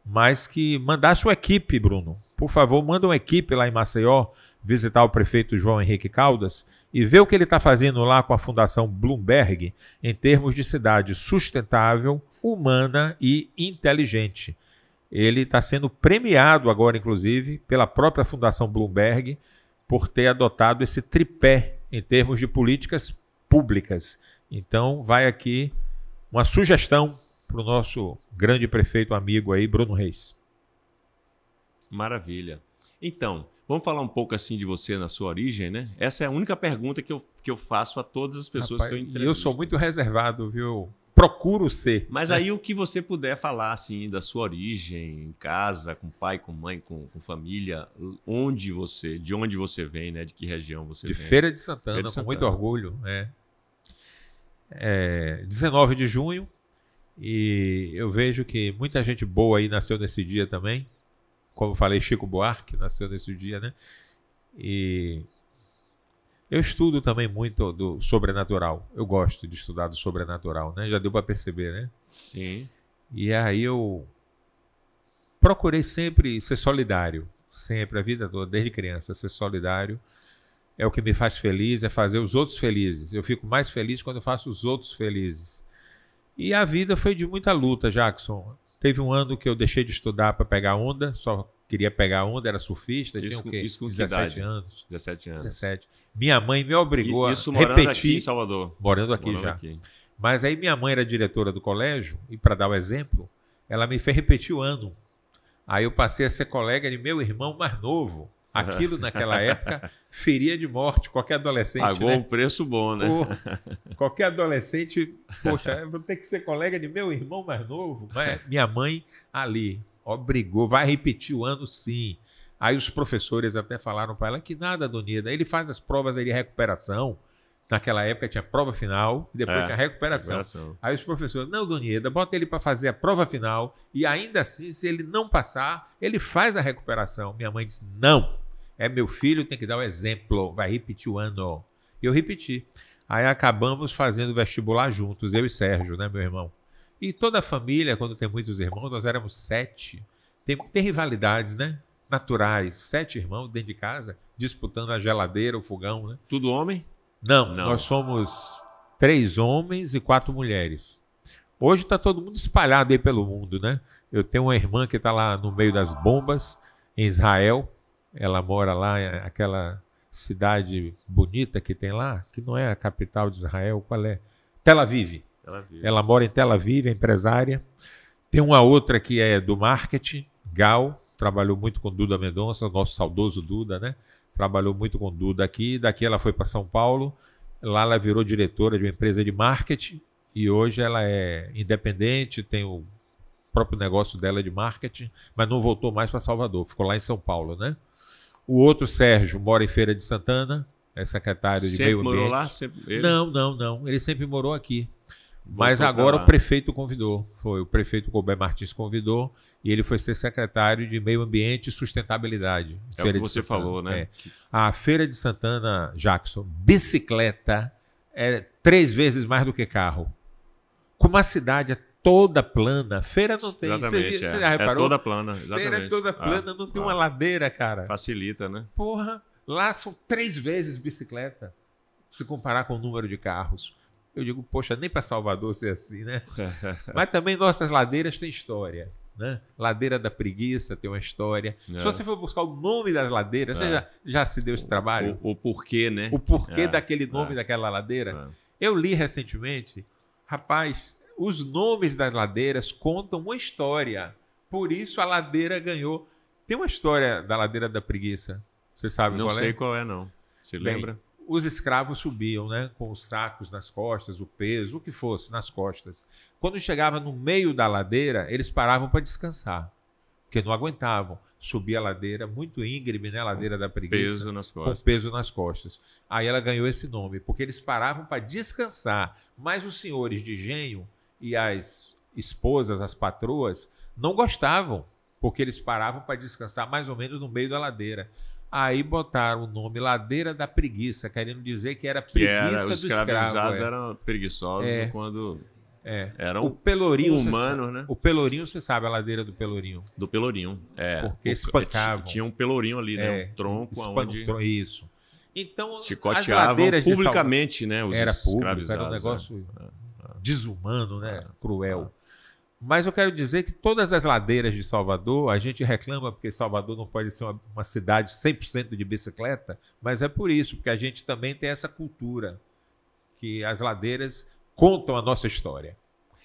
mas que mandasse uma equipe, Bruno. Por favor, manda uma equipe lá em Maceió visitar o prefeito João Henrique Caldas e ver o que ele está fazendo lá com a Fundação Bloomberg em termos de cidade sustentável, humana e inteligente. Ele está sendo premiado agora, inclusive, pela própria Fundação Bloomberg por ter adotado esse tripé em termos de políticas públicas. Então, vai aqui uma sugestão para o nosso grande prefeito amigo aí, Bruno Reis. Maravilha. Então, vamos falar um pouco assim de você na sua origem, né? Essa é a única pergunta que eu faço a todas as pessoas que eu entrevisto. E eu sou muito reservado, viu? Procuro ser. Mas aí o que você puder falar assim da sua origem, em casa, com pai, com mãe, com família, de onde você vem, né? De que região você vem? De Feira de Santana, Feira de Santana. com muito orgulho. 19 de junho, e eu vejo que muita gente boa aí nasceu nesse dia também. Como eu falei, Chico Buarque nasceu nesse dia, né? E eu estudo também muito do sobrenatural. Eu gosto de estudar do sobrenatural, né? Já deu para perceber, né? Sim. E aí eu procurei sempre ser solidário. Sempre, a vida toda, desde criança, ser solidário. É o que me faz feliz, é fazer os outros felizes. Eu fico mais feliz quando eu faço os outros felizes. E a vida foi de muita luta, Jackson. Teve um ano que eu deixei de estudar para pegar onda, só queria pegar onda, era surfista, tinha o quê? Isso com 17 que idade? anos. 17 anos. 17. Minha mãe me obrigou Isso a morando repetir. aqui em Salvador. Morando aqui Morando já. aqui. Mas aí minha mãe era diretora do colégio, e para dar o exemplo, ela me fez repetir o ano. Aí eu passei a ser colega de meu irmão mais novo. Aquilo, naquela época, feria de morte qualquer adolescente. Pagou né? um preço bom, né? Qualquer adolescente, poxa, eu vou ter que ser colega de meu irmão mais novo. Mas minha mãe ali obrigou, vai repetir o ano sim. Aí os professores até falaram para ela que nada, Donida, ele faz as provas aí de recuperação. Naquela época tinha prova final e depois tinha recuperação. Aí os professores, não, Donida, bota ele para fazer a prova final e ainda assim, se ele não passar, ele faz a recuperação. Minha mãe disse, não, é meu filho, tem que dar o exemplo, vai repetir o ano. E eu repeti. Aí acabamos fazendo vestibular juntos, eu e Sérgio, né, meu irmão? E toda a família, quando tem muitos irmãos, nós éramos 7. Tem rivalidades, né? Naturais. 7 irmãos dentro de casa, disputando a geladeira, o fogão, né? Tudo homem? Não, nós somos 3 homens e 4 mulheres. Hoje está todo mundo espalhado aí pelo mundo, né? Eu tenho uma irmã que está lá no meio das bombas, em Israel. Ela mora lá, aquela cidade bonita que tem lá, que não é a capital de Israel, qual é? Tel Aviv. Ela mora em Tel Aviv, é empresária. Tem uma outra que é do marketing, Gal, trabalhou muito com Duda Mendonça, nosso saudoso Duda, né? Trabalhou muito com Duda aqui, daqui ela foi para São Paulo, lá ela virou diretora de uma empresa de marketing e hoje ela é independente, tem o próprio negócio dela de marketing, mas não voltou mais para Salvador, ficou lá em São Paulo, né? O outro, Sérgio, mora em Feira de Santana, é secretário de Meio Ambiente. Morou lá? Sempre ele? Não, ele sempre morou aqui. Mas agora o prefeito convidou, o prefeito Colbert Martins convidou e ele foi ser secretário de Meio Ambiente e Sustentabilidade. É o que você falou, né? A Feira de Santana, Jackson, bicicleta é 3 vezes mais do que carro. Como a cidade é toda plana, feira não tem. Exatamente, você já reparou? É toda plana, exatamente. Feira é toda plana, não tem uma ladeira, cara. Facilita, né? Porra, lá são 3 vezes bicicleta, se comparar com o número de carros. Eu digo, poxa, nem para Salvador ser assim, né? Mas também nossas ladeiras têm história, né? Ladeira da Preguiça tem uma história. Se você for buscar o nome das ladeiras, você já se deu esse trabalho? O porquê, né? O porquê daquele nome daquela ladeira. Eu li recentemente, rapaz, os nomes das ladeiras contam uma história. Por isso a ladeira ganhou. Tem uma história da Ladeira da Preguiça. Você sabe qual é? Não sei qual é, não. Você lembra? Os escravos subiam, né, com os sacos nas costas, o peso, o que fosse, nas costas. Quando chegava no meio da ladeira, eles paravam para descansar, porque não aguentavam. Subia a ladeira, muito íngreme, né, a Ladeira da Preguiça. Peso nas costas. Com peso nas costas. Aí ela ganhou esse nome, porque eles paravam para descansar. Mas os senhores de engenho e as esposas, as patroas, não gostavam, porque eles paravam para descansar mais ou menos no meio da ladeira. Aí botaram o nome Ladeira da Preguiça, querendo dizer que era preguiça do escravo. Os escravizados eram preguiçosos quando eram o Pelourinho, humanos, né? O Pelourinho, você sabe, a Ladeira do Pelourinho. Do Pelourinho, Porque espancavam. Tinha um Pelourinho ali, né? Um tronco onde... Isso. Então, chicoteavam publicamente, né? Os era público, escravizados. era um negócio desumano, né? Cruel. Mas eu quero dizer que todas as ladeiras de Salvador, a gente reclama porque Salvador não pode ser uma cidade 100% de bicicleta, mas é por isso, porque a gente também tem essa cultura, que as ladeiras contam a nossa história.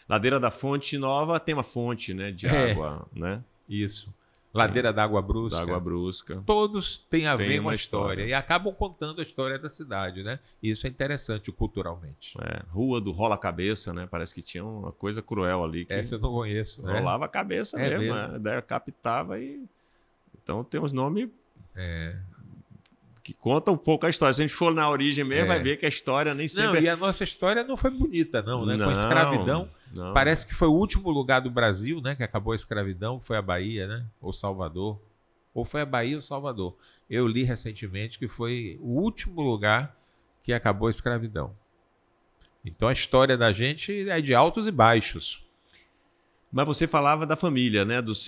Ladeira da Fonte Nova tem uma fonte, né, de água, né? Isso. Ladeira da Água Brusca. Da Água Brusca. Todos têm a ver com a história. E acabam contando a história da cidade, né? E isso é interessante culturalmente. Rua do Rola Cabeça, né? Parece que tinha uma coisa cruel ali. Que essa eu não conheço. Rolava a cabeça mesmo, né? Daí captava e... Então tem uns nomes que contam um pouco a história. Se a gente for na origem mesmo, vai ver que a história nem sempre... Não, e a nossa história não foi bonita, não, né? Com a escravidão... Não. Parece que foi o último lugar do Brasil, né, que acabou a escravidão, foi a Bahia, né, ou Salvador. Ou foi a Bahia ou Salvador. Eu li recentemente que foi o último lugar que acabou a escravidão. Então a história da gente é de altos e baixos. Mas você falava da família, né, dos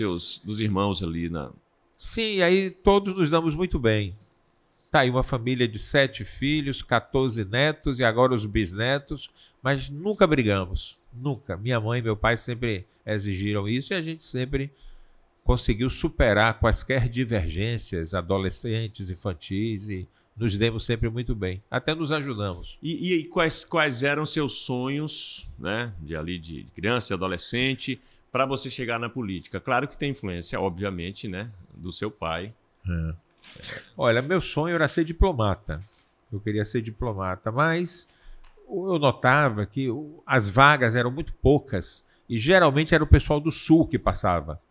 irmãos ali na... Sim, aí todos nos damos muito bem. Tá aí uma família de 7 filhos, 14 netos e agora os bisnetos, mas nunca brigamos, nunca. Minha mãe e meu pai sempre exigiram isso e a gente sempre conseguiu superar quaisquer divergências adolescentes, infantis e nos demos sempre muito bem. Até nos ajudamos. E quais eram seus sonhos, né, de criança, de adolescente, para você chegar na política? Claro que tem influência, obviamente, né, do seu pai. Olha, meu sonho era ser diplomata. Eu queria ser diplomata, mas eu notava que as vagas eram muito poucas e geralmente era o pessoal do Sul que passava.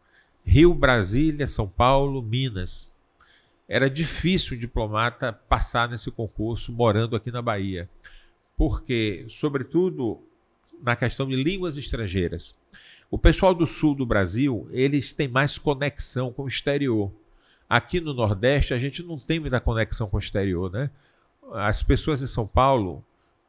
Rio, Brasília, São Paulo, Minas. Era difícil o diplomata passar nesse concurso morando aqui na Bahia, porque, sobretudo, na questão de línguas estrangeiras, o pessoal do sul do Brasil, eles têm mais conexão com o exterior. Aqui no Nordeste, a gente não tem muita conexão com o exterior, né? As pessoas em São Paulo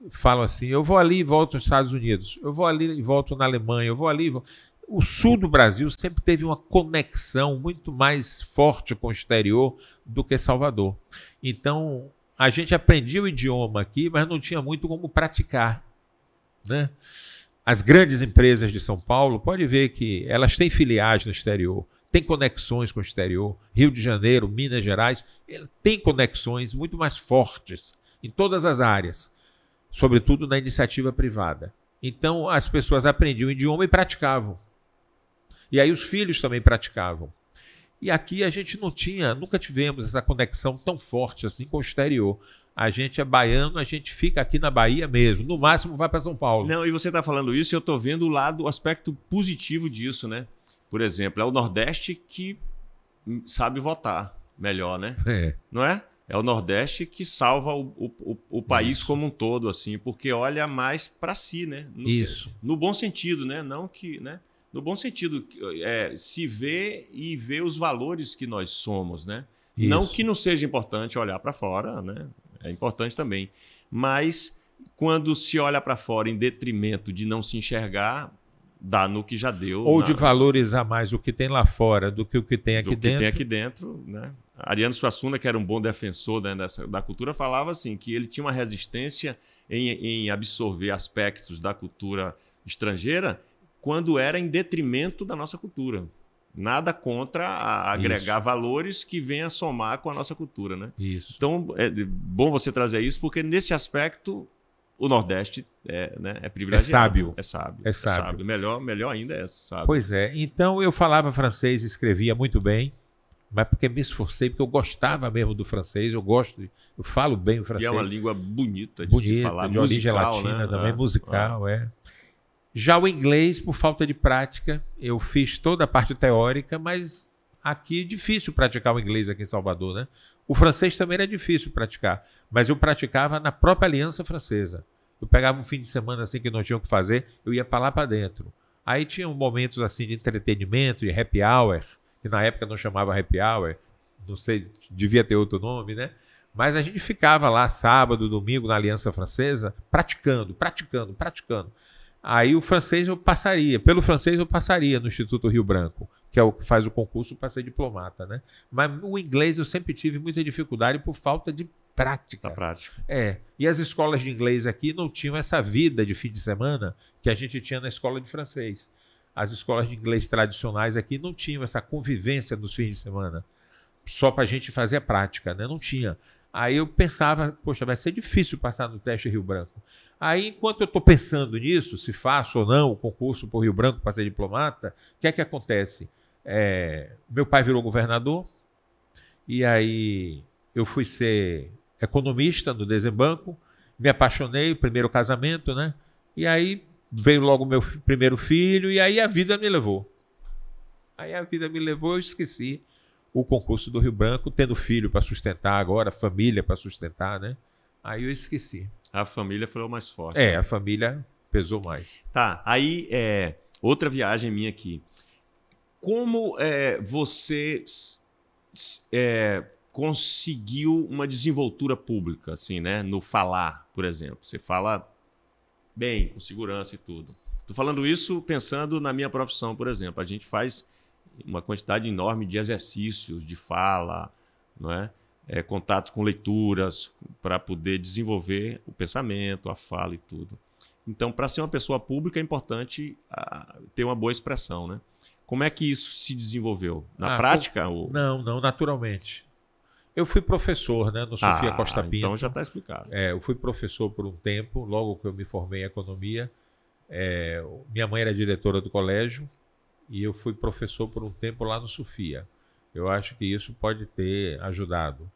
falam assim, eu vou ali e volto nos Estados Unidos, eu vou ali e volto na Alemanha, eu vou ali e volto. O sul do Brasil sempre teve uma conexão muito mais forte com o exterior do que Salvador. Então, a gente aprendia o idioma aqui, mas não tinha muito como praticar, né? As grandes empresas de São Paulo, pode ver que elas têm filiais no exterior, têm conexões com o exterior. Rio de Janeiro, Minas Gerais, tem conexões muito mais fortes em todas as áreas, sobretudo na iniciativa privada. Então, as pessoas aprendiam o idioma e praticavam. E aí os filhos também praticavam. E aqui a gente não tinha, nunca tivemos essa conexão tão forte assim com o exterior. A gente é baiano, a gente fica aqui na Bahia mesmo. No máximo vai para São Paulo. Não, e você está falando isso e eu estou vendo o aspecto positivo disso, né? Por exemplo, é o Nordeste que sabe votar melhor, né? Não é? É o Nordeste que salva o país como um todo, assim, porque olha mais para si, né? No bom sentido, né? Não que, né? No bom sentido, se vê e vê os valores que nós somos, né? Isso. Não que não seja importante olhar para fora, né? É importante também. Mas quando se olha para fora em detrimento de não se enxergar, dá no que já deu. Ou de valorizar mais o que tem lá fora do que o que tem aqui dentro. Do que tem aqui dentro, né? Ariano Suassuna, que era um bom defensor, né, da cultura, falava assim, que ele tinha uma resistência em absorver aspectos da cultura estrangeira quando era em detrimento da nossa cultura. Nada contra agregar valores que venham a somar com a nossa cultura, né? Isso. Então, é bom você trazer isso, porque nesse aspecto o Nordeste é privilegiado. É sábio. É sábio. Melhor ainda é sábio. Pois é. Então, eu falava francês e escrevia muito bem, mas porque me esforcei, porque eu gostava mesmo do francês, eu falo bem o francês. E é uma língua bonita de se falar, de origem latina, né? Também musical, Já o inglês, por falta de prática, eu fiz toda a parte teórica, mas aqui é difícil praticar o inglês aqui em Salvador, né? O francês também era difícil praticar, mas eu praticava na própria Aliança Francesa. Eu pegava um fim de semana assim que não tinha o que fazer, eu ia para lá para dentro. Aí tinham momentos assim de entretenimento, de happy hour, que na época não chamava happy hour, não sei, devia ter outro nome, né? Mas a gente ficava lá sábado, domingo na Aliança Francesa, praticando. Aí o francês pelo francês eu passaria no Instituto Rio Branco, que é o que faz o concurso para ser diplomata, né? Mas o inglês eu sempre tive muita dificuldade por falta de prática. E as escolas de inglês aqui não tinham essa vida de fim de semana que a gente tinha na escola de francês. As escolas de inglês tradicionais aqui não tinham essa convivência dos fins de semana, só para a gente fazer a prática, né? Não tinha. Aí eu pensava, poxa, vai ser difícil passar no teste Rio Branco. Aí, enquanto eu estou pensando nisso, se faço ou não o concurso para o Rio Branco para ser diplomata, o que é que acontece? Meu pai virou governador, e aí eu fui ser economista no Desembanco, me apaixonei, primeiro casamento, né? E aí veio logo meu primeiro filho, e aí a vida me levou. Eu esqueci o concurso do Rio Branco, tendo filho para sustentar agora, família para sustentar, né? Aí eu esqueci. A família foi o mais forte. A família pesou mais. Tá, aí outra viagem minha aqui. Como você conseguiu uma desenvoltura pública, assim, né? No falar, por exemplo. Você fala bem, com segurança e tudo. Estou falando isso pensando na minha profissão, por exemplo. A gente faz uma quantidade enorme de exercícios de fala, não é? contato com leituras, para poder desenvolver o pensamento, a fala e tudo. Então, para ser uma pessoa pública, é importante ter uma boa expressão, né? Como é que isso se desenvolveu? Na prática? Não, naturalmente. Eu fui professor, né, no Sofia Costa Pinto. Então já está explicado. Eu fui professor por um tempo, logo que eu me formei em economia. Minha mãe era diretora do colégio e eu fui professor por um tempo lá no Sofia. Eu acho que isso pode ter ajudado.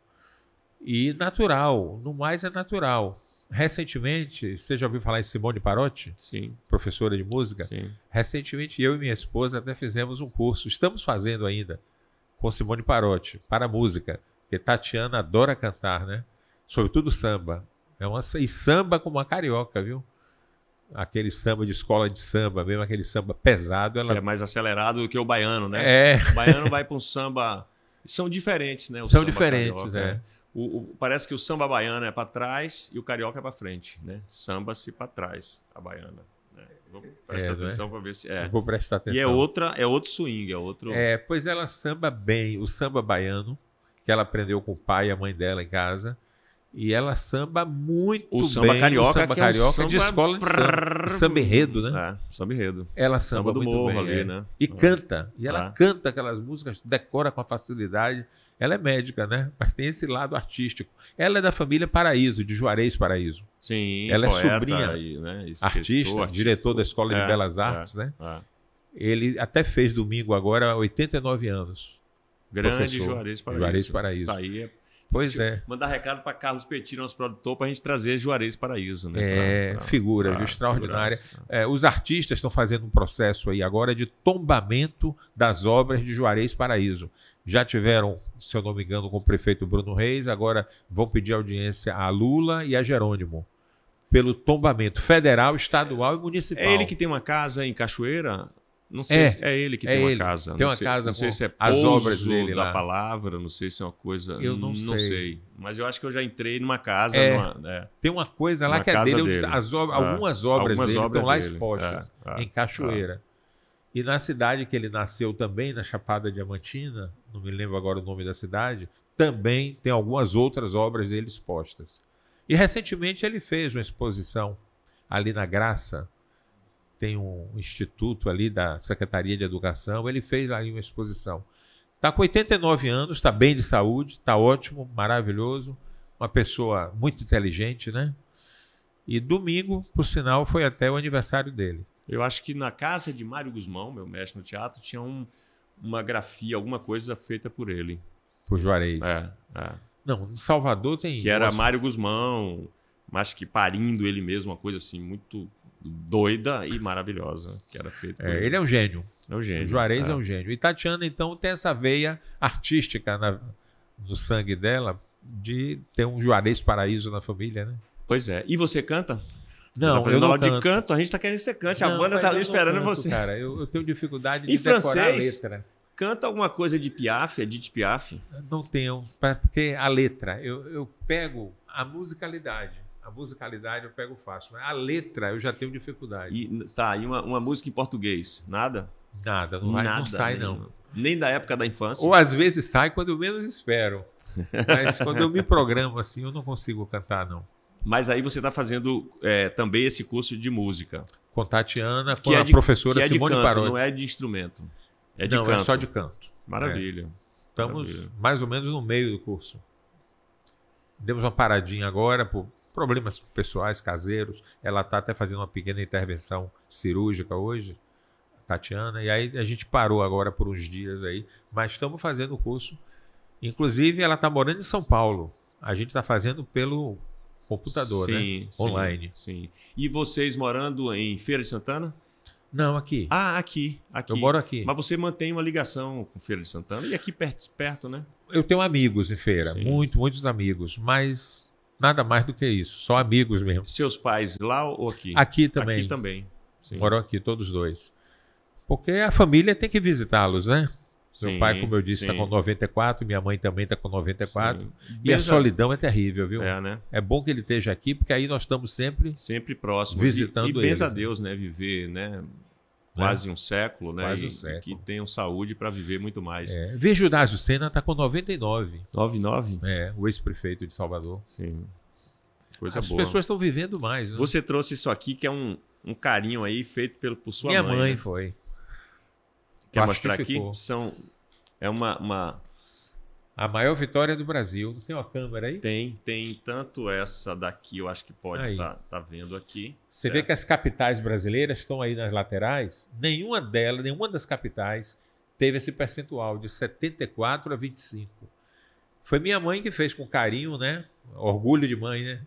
E natural, no mais é natural. Recentemente, você já ouviu falar em Simone Parotti? Sim. Professora de música? Sim. Recentemente, eu e minha esposa até fizemos um curso, estamos fazendo ainda, com Simone Parotti, para música, porque Tatiana adora cantar, né? Sobretudo samba. E samba como uma carioca, viu? Aquele samba de escola de samba, mesmo aquele samba pesado. Ela... Que é mais acelerado do que o baiano, né? O baiano vai para um samba... São diferentes, né? São diferentes, carioca, parece que o samba baiano é para trás e o carioca é para frente, né? Samba-se para trás, a baiana. Né? Vou prestar atenção para ver se é. Vou prestar atenção. E é outro swing, é outro... Pois ela samba bem o samba baiano, que ela aprendeu com o pai e a mãe dela em casa, e ela samba muito o samba bem carioca, o samba carioca de escola de samba. Samba enredo, né? Samba enredo. Ela samba do muito morro bem, ali, né? E canta. E ela canta aquelas músicas, decora com a facilidade. Ela é médica, né? Mas tem esse lado artístico. Ela é da família Paraíso, de Juarez Paraíso. Sim, ela poeta, é sobrinha, né? artista, diretor da Escola de Belas Artes, né? Ele até fez domingo agora 89 anos. Grande Juarez Paraíso. Juarez Paraíso. Tá aí, pois é. Mandar recado para Carlos Petit, nosso produtor, para a gente trazer Juarez Paraíso. Né? Figura, viu? Extraordinária. Os artistas estão fazendo um processo aí agora de tombamento das obras de Juarez Paraíso. Já tiveram, se eu não me engano, com o prefeito Bruno Reis, agora vão pedir audiência a Lula e a Jerônimo pelo tombamento federal, estadual e municipal. É ele que tem uma casa em Cachoeira? Não sei se é ele que tem uma casa. Tem uma casa não sei se é as obras dele da lá. Palavra, não sei se é uma coisa... Eu não sei. Mas eu acho que eu já entrei numa casa... Tem uma coisa lá que é dele, onde algumas obras dele estão lá expostas, em Cachoeira. E na cidade que ele nasceu também, na Chapada Diamantina, não me lembro agora o nome da cidade, também tem algumas outras obras dele expostas. E recentemente ele fez uma exposição ali na Graça, tem um instituto ali da Secretaria de Educação, ele fez ali uma exposição. Está com 89 anos, está bem de saúde, está ótimo, maravilhoso, uma pessoa muito inteligente, né? E domingo, por sinal, foi até o aniversário dele. Eu acho que na casa de Mário Guzmão, meu mestre no teatro, tinha uma grafia, alguma coisa feita por ele. Por Juarez. Não, em Salvador tem... Que era Mário Guzmão, mas que parindo ele mesmo, uma coisa assim muito doida e maravilhosa, que era feita por ele. Ele é um gênio. É um gênio. O Juarez é um gênio. E Tatiana, então, tem essa veia artística no sangue dela de ter um Juarez Paraíso na família, né? Pois é. E você canta? Não, eu não aula canto. De canto, a gente está querendo que você cante. A banda está ali esperando você. Cara, eu tenho dificuldade de em decorar francês, a letra. Canta alguma coisa de Piaf, Edith Piaf? Não tenho, porque a letra, eu pego a musicalidade. A musicalidade eu pego fácil, mas a letra eu já tenho dificuldade. E uma música em português? Nada? Nada, não sai não. Nem da época da infância? Ou às vezes sai quando eu menos espero. Mas quando eu me programo assim, eu não consigo cantar, não. Mas aí você está fazendo também esse curso de música. Com Tatiana, com a professora Simone Parotti. Não é de instrumento. É de canto. Não, é só de canto. Maravilha. Estamos mais ou menos no meio do curso. Demos uma paradinha agora por problemas pessoais, caseiros. Ela está até fazendo uma pequena intervenção cirúrgica hoje, Tatiana. E aí a gente parou agora por uns dias aí. Mas estamos fazendo o curso. Inclusive, ela está morando em São Paulo. A gente está fazendo pelo computador, né? Online. Sim. E vocês morando em Feira de Santana? Não, aqui. Ah, aqui. Eu moro aqui. Mas você mantém uma ligação com Feira de Santana e aqui perto, né? Eu tenho amigos em Feira, muitos amigos, mas nada mais do que isso, só amigos mesmo. Seus pais lá ou aqui? Aqui também. Aqui também. Moram aqui, todos dois. Porque a família tem que visitá-los, né? Meu pai, como eu disse, está com 94, minha mãe também está com 94. E a solidão é terrível, viu? Né? É bom que ele esteja aqui, porque aí nós estamos sempre próximos. Visitando e benza a eles, Deus, né? Viver, né? quase um século, né? Quase um E século. que tenham saúde para viver muito mais. Veja o Dácio Sena, está com 99. 99? O ex-prefeito de Salvador. Sim. Coisa As boa. pessoas estão vivendo mais. Né? Você trouxe isso aqui, que é um carinho aí feito por sua Minha mãe. mãe né? foi. Quer mostrar aqui? Plastificou. É uma... A maior vitória do Brasil. Tem uma câmera aí? Tem tanto essa daqui, eu acho que pode Aí. estar vendo aqui. Você vê que as capitais brasileiras estão aí nas laterais. Nenhuma das capitais teve esse percentual de 74 a 25. Foi minha mãe que fez com carinho, né? Orgulho de mãe, né?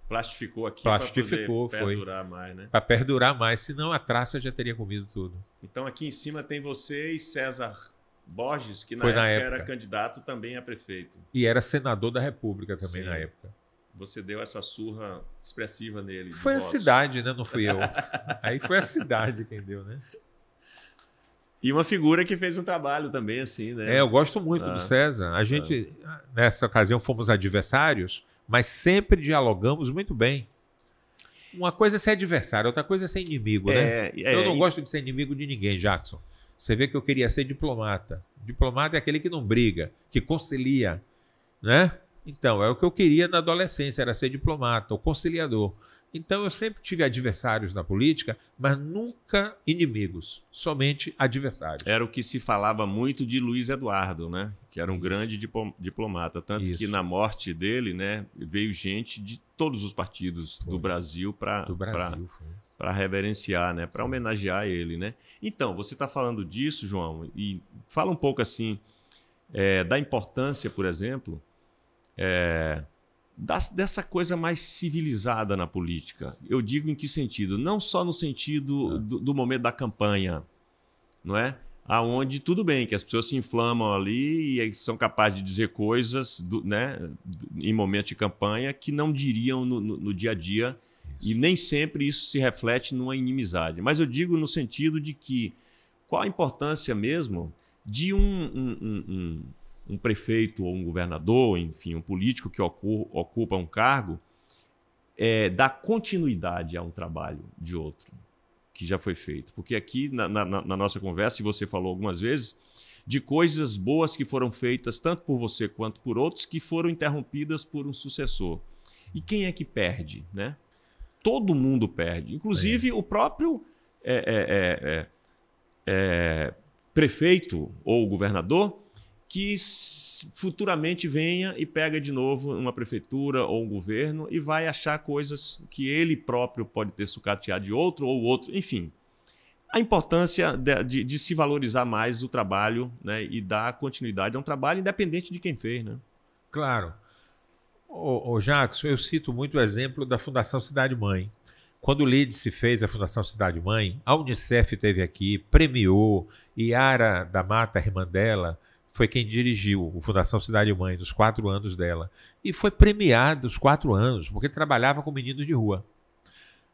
Plastificou aqui Plastificou, para foi. perdurar mais, né? Para perdurar mais, senão a traça já teria comido tudo. Então aqui em cima tem você e César Borges, que Foi na época época. era candidato também a prefeito. E era senador da República também Sim. na época. Você deu essa surra expressiva nele. de Foi a votos. cidade, né? Não fui eu. Aí foi a cidade quem deu, né? E uma figura que fez um trabalho também, assim, né? Eu gosto muito do César. A gente, nessa ocasião, fomos adversários, mas sempre dialogamos muito bem. Uma coisa é ser adversário, outra coisa é ser inimigo, né? Eu não gosto de ser inimigo de ninguém, Jackson. Você vê que eu queria ser diplomata. Diplomata é aquele que não briga, que concilia, né? Então, é o que eu queria na adolescência, era ser diplomata, o conciliador. Então, eu sempre tive adversários na política, mas nunca inimigos, somente adversários. Era o que se falava muito de Luiz Eduardo, né? Que era um grande diplomata. Tanto Isso. que na morte dele, né, veio gente de todos os partidos do Brasil para reverenciar, né? Para homenagear ele, né? Então, você está falando disso, João, e fala um pouco assim da importância, por exemplo, dessa coisa mais civilizada na política. Eu digo em que sentido? Não só no sentido do momento da campanha, não é? Aonde tudo bem, que as pessoas se inflamam ali e são capazes de dizer coisas né, em momento de campanha que não diriam no dia a dia, e nem sempre isso se reflete numa inimizade. Mas eu digo no sentido de que qual a importância mesmo de um prefeito ou um governador, enfim, um político que ocupa um cargo, dar continuidade a um trabalho de outro que já foi feito. Porque aqui na nossa conversa, e você falou algumas vezes, de coisas boas que foram feitas tanto por você quanto por outros que foram interrompidas por um sucessor. E quem é que perde, né? Todo mundo perde, inclusive o próprio prefeito ou governador, que futuramente venha e pega de novo uma prefeitura ou um governo e vai achar coisas que ele próprio pode ter sucateado de outro ou outro, enfim. A importância de se valorizar mais o trabalho, né, e dar continuidade a um trabalho independente de quem fez, né? Claro. Ô Jackson, eu cito muito o exemplo da Fundação Cidade Mãe. Quando o Lídice fez a Fundação Cidade Mãe, a Unicef esteve aqui, premiou, Yara da Mata, irmã dela, foi quem dirigiu a Fundação Cidade Mãe nos 4 anos dela. E foi premiada os 4 anos, porque trabalhava com meninos de rua.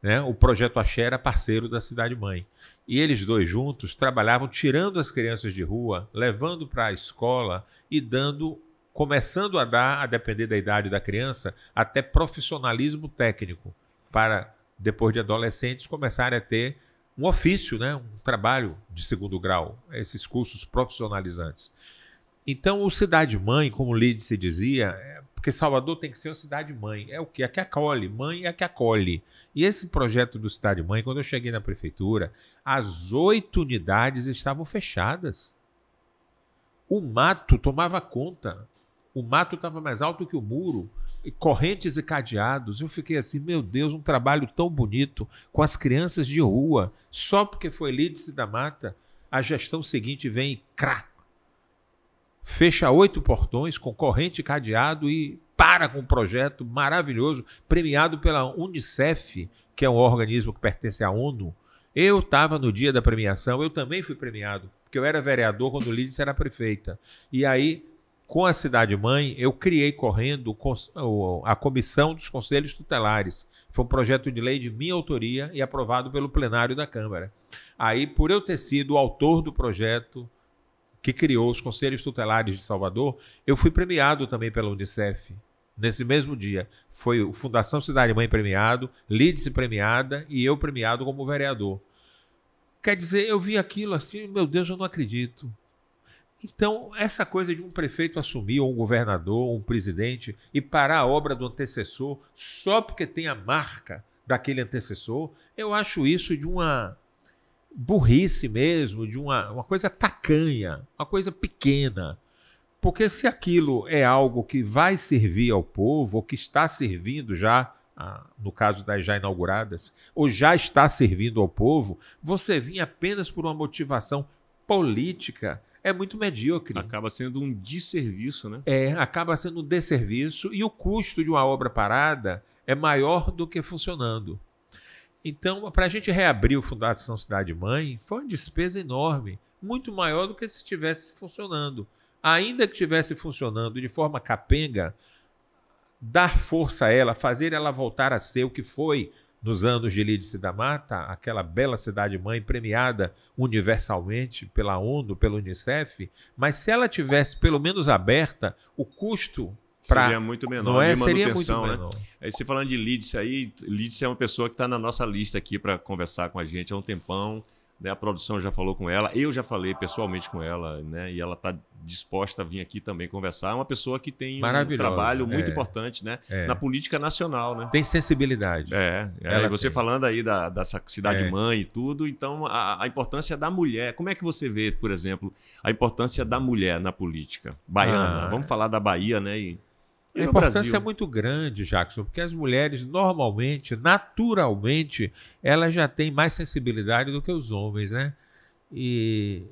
Né? O Projeto Axé era parceiro da Cidade Mãe. E eles dois juntos trabalhavam tirando as crianças de rua, levando para a escola e começando a dar, a depender da idade da criança, até profissionalismo técnico, para, depois de adolescentes, começarem a ter um ofício, né? Um trabalho de 2º grau, esses cursos profissionalizantes. Então, o Cidade-Mãe, como o Lídice dizia, porque Salvador tem que ser uma cidade-mãe. É o quê? A que acolhe. Mãe é a que acolhe. E esse projeto do Cidade-Mãe, quando eu cheguei na prefeitura, as 8 unidades estavam fechadas. O mato tomava conta. O mato estava mais alto que o muro. E correntes e cadeados. Eu fiquei assim, meu Deus, um trabalho tão bonito com as crianças de rua. Só porque foi Lídice da Mata, a gestão seguinte vem e crá! Fecha 8 portões com corrente e cadeado e para com um projeto maravilhoso, premiado pela Unicef, que é um organismo que pertence à ONU. Eu estava no dia da premiação, eu também fui premiado, porque eu era vereador quando o Lídice era prefeita. E aí, com a Cidade Mãe, eu criei correndo a Comissão dos Conselhos Tutelares. Foi um projeto de lei de minha autoria e aprovado pelo plenário da Câmara. Aí, por eu ter sido o autor do projeto que criou os Conselhos Tutelares de Salvador, eu fui premiado também pela Unicef. Nesse mesmo dia, foi o Fundação Cidade Mãe premiado, Lídice premiada e eu premiado como vereador. Quer dizer, eu vi aquilo assim, meu Deus, eu não acredito. Então, essa coisa de um prefeito assumir, ou um governador, ou um presidente, e parar a obra do antecessor só porque tem a marca daquele antecessor, eu acho isso de uma burrice mesmo, de uma coisa tacanha, uma coisa pequena. Porque se aquilo é algo que vai servir ao povo, ou que está servindo já, no caso das já inauguradas, ou já está servindo ao povo, você vir apenas por uma motivação política é muito medíocre. Acaba sendo um desserviço, né? Acaba sendo um desserviço e o custo de uma obra parada é maior do que funcionando. Então, para a gente reabrir o Fundação Cidade Mãe, foi uma despesa enorme, muito maior do que se estivesse funcionando. Ainda que estivesse funcionando de forma capenga, dar força a ela, fazer ela voltar a ser o que foi nos anos de Lídice da Mata, aquela bela cidade-mãe premiada universalmente pela ONU, pelo Unicef, mas se ela tivesse pelo menos aberta, o custo seria muito menor de seria manutenção, muito né? menor. Aí você falando de Lídice aí, Lídice é uma pessoa que está na nossa lista aqui para conversar com a gente há um tempão, né? A produção já falou com ela, eu já falei pessoalmente com ela, né? E ela está disposta a vir aqui também conversar. É uma pessoa que tem um trabalho muito importante, né? Na política nacional, né? Tem sensibilidade. E você falando aí dessa cidade-mãe e tudo, então a importância da mulher. Como é que você vê, por exemplo, a importância da mulher na política baiana? Vamos falar da Bahia, né? E a importância é muito grande, Jackson, porque as mulheres normalmente, naturalmente, elas já têm mais sensibilidade do que os homens, né? E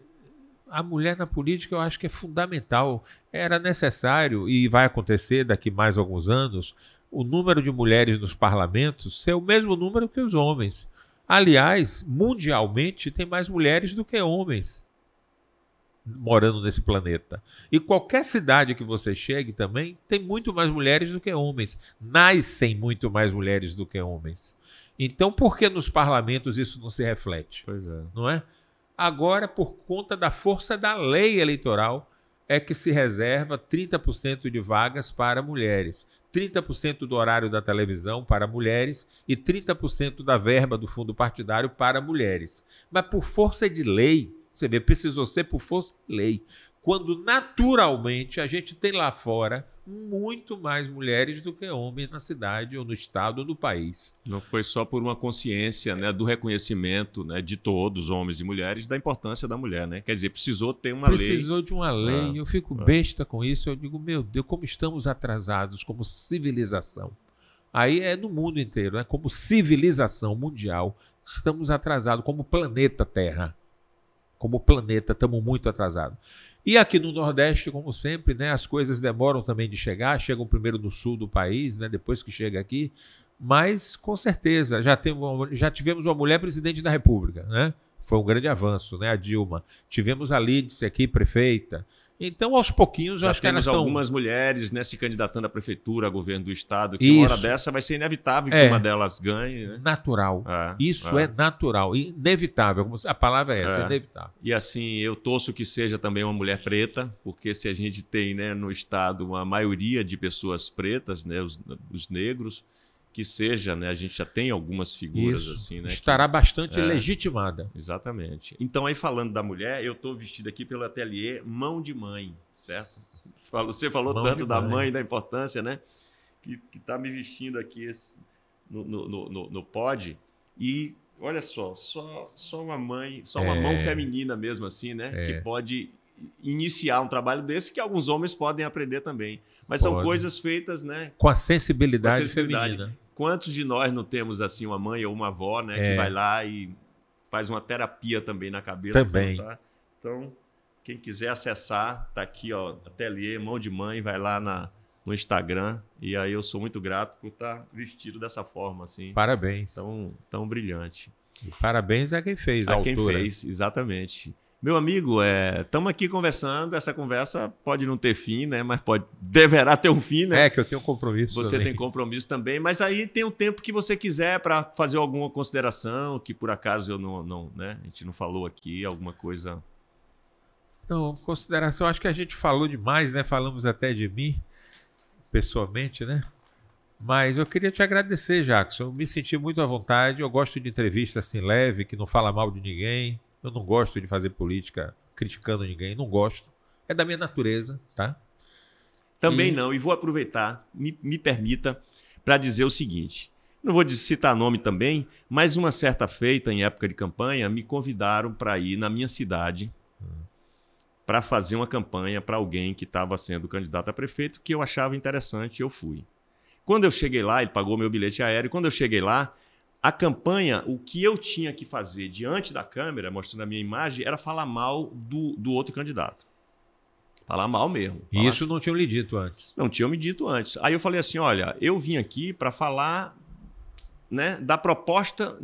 a mulher na política eu acho que é fundamental. Era necessário, e vai acontecer daqui mais alguns anos, o número de mulheres nos parlamentos ser o mesmo número que os homens. Aliás, mundialmente, tem mais mulheres do que homens morando nesse planeta. E qualquer cidade que você chegue também tem muito mais mulheres do que homens. Nascem muito mais mulheres do que homens. Então, por que nos parlamentos isso não se reflete? Pois é. Não é? Agora, por conta da força da lei eleitoral, é que se reserva 30% de vagas para mulheres, 30% do horário da televisão para mulheres e 30% da verba do fundo partidário para mulheres. Mas por força de lei, você vê, precisou ser por força de lei. Quando naturalmente a gente tem lá fora muito mais mulheres do que homens na cidade ou no estado ou no país. Não foi só por uma consciência, né, do reconhecimento, né, de todos, homens e mulheres, da importância da mulher, né? Quer dizer, precisou ter uma lei. Precisou de uma lei. Eu fico besta com isso. Eu digo, meu Deus, como estamos atrasados como civilização. Aí é no mundo inteiro, né? Como civilização mundial, estamos atrasados como planeta Terra. Como planeta, estamos muito atrasados. E aqui no Nordeste, como sempre, né, as coisas demoram também de chegar, chegam primeiro no sul do país, né, depois que chega aqui, mas com certeza já tivemos uma mulher presidente da República, né? Foi um grande avanço, né, a Dilma. Tivemos a Lídice aqui, prefeita. Então, aos pouquinhos, eu acho que elas temos estão... algumas mulheres, né, se candidatando à prefeitura, a governo do estado, que uma hora dessa vai ser inevitável que uma delas ganhe. Né? Natural. Isso é natural, inevitável. A palavra é essa, inevitável. E assim, eu torço que seja também uma mulher preta, porque se a gente tem, né, no estado uma maioria de pessoas pretas, né, os negros, que seja, né, a gente já tem algumas figuras assim, né? Estará bastante legitimada. Exatamente. Então, aí falando da mulher, eu estou vestido aqui pelo ateliê Mão de Mãe, certo? Você falou tanto da mãe, da importância, né? Que está me vestindo aqui no pod. E olha só uma mãe, uma mão feminina mesmo assim, né? Que pode iniciar um trabalho desse que alguns homens podem aprender também. Mas são coisas feitas, né? Com a sensibilidade feminina. Quantos de nós não temos assim uma mãe ou uma avó, né, que vai lá e faz uma terapia também na cabeça? Também. Tá? Então, quem quiser acessar, tá aqui, ó, ateliê Mão de Mãe, vai lá no Instagram. E aí eu sou muito grato por estar vestido dessa forma assim. Parabéns. Tão brilhante. E parabéns a quem fez, a quem fez, exatamente. Meu amigo, estamos aqui conversando, essa conversa pode não ter fim, né? Mas deverá ter um fim, né? Que eu tenho um compromisso. Você tem compromisso também, mas aí tem o tempo que você quiser para fazer alguma consideração, que por acaso eu não, né? A gente não falou aqui, alguma coisa. Não, consideração, acho que a gente falou demais, né? Falamos até de mim, pessoalmente, né? Mas eu queria te agradecer, Jackson. Eu me senti muito à vontade. Eu gosto de entrevista assim leve, que não fala mal de ninguém. Eu não gosto de fazer política criticando ninguém. Não gosto. É da minha natureza, tá? Também não. E vou aproveitar, me permita, para dizer o seguinte. Não vou citar nome também, mas uma certa feita, em época de campanha, me convidaram para ir na minha cidade para fazer uma campanha para alguém que estava sendo candidato a prefeito, que eu achava interessante, eu fui. Quando eu cheguei lá, ele pagou meu bilhete aéreo, quando eu cheguei lá, a campanha, o que eu tinha que fazer diante da câmera, mostrando a minha imagem, era falar mal do outro candidato. Falar mal mesmo. E isso não tinham lhe dito antes? Não tinham me dito antes. Aí eu falei assim, olha, eu vim aqui para falar, né, da proposta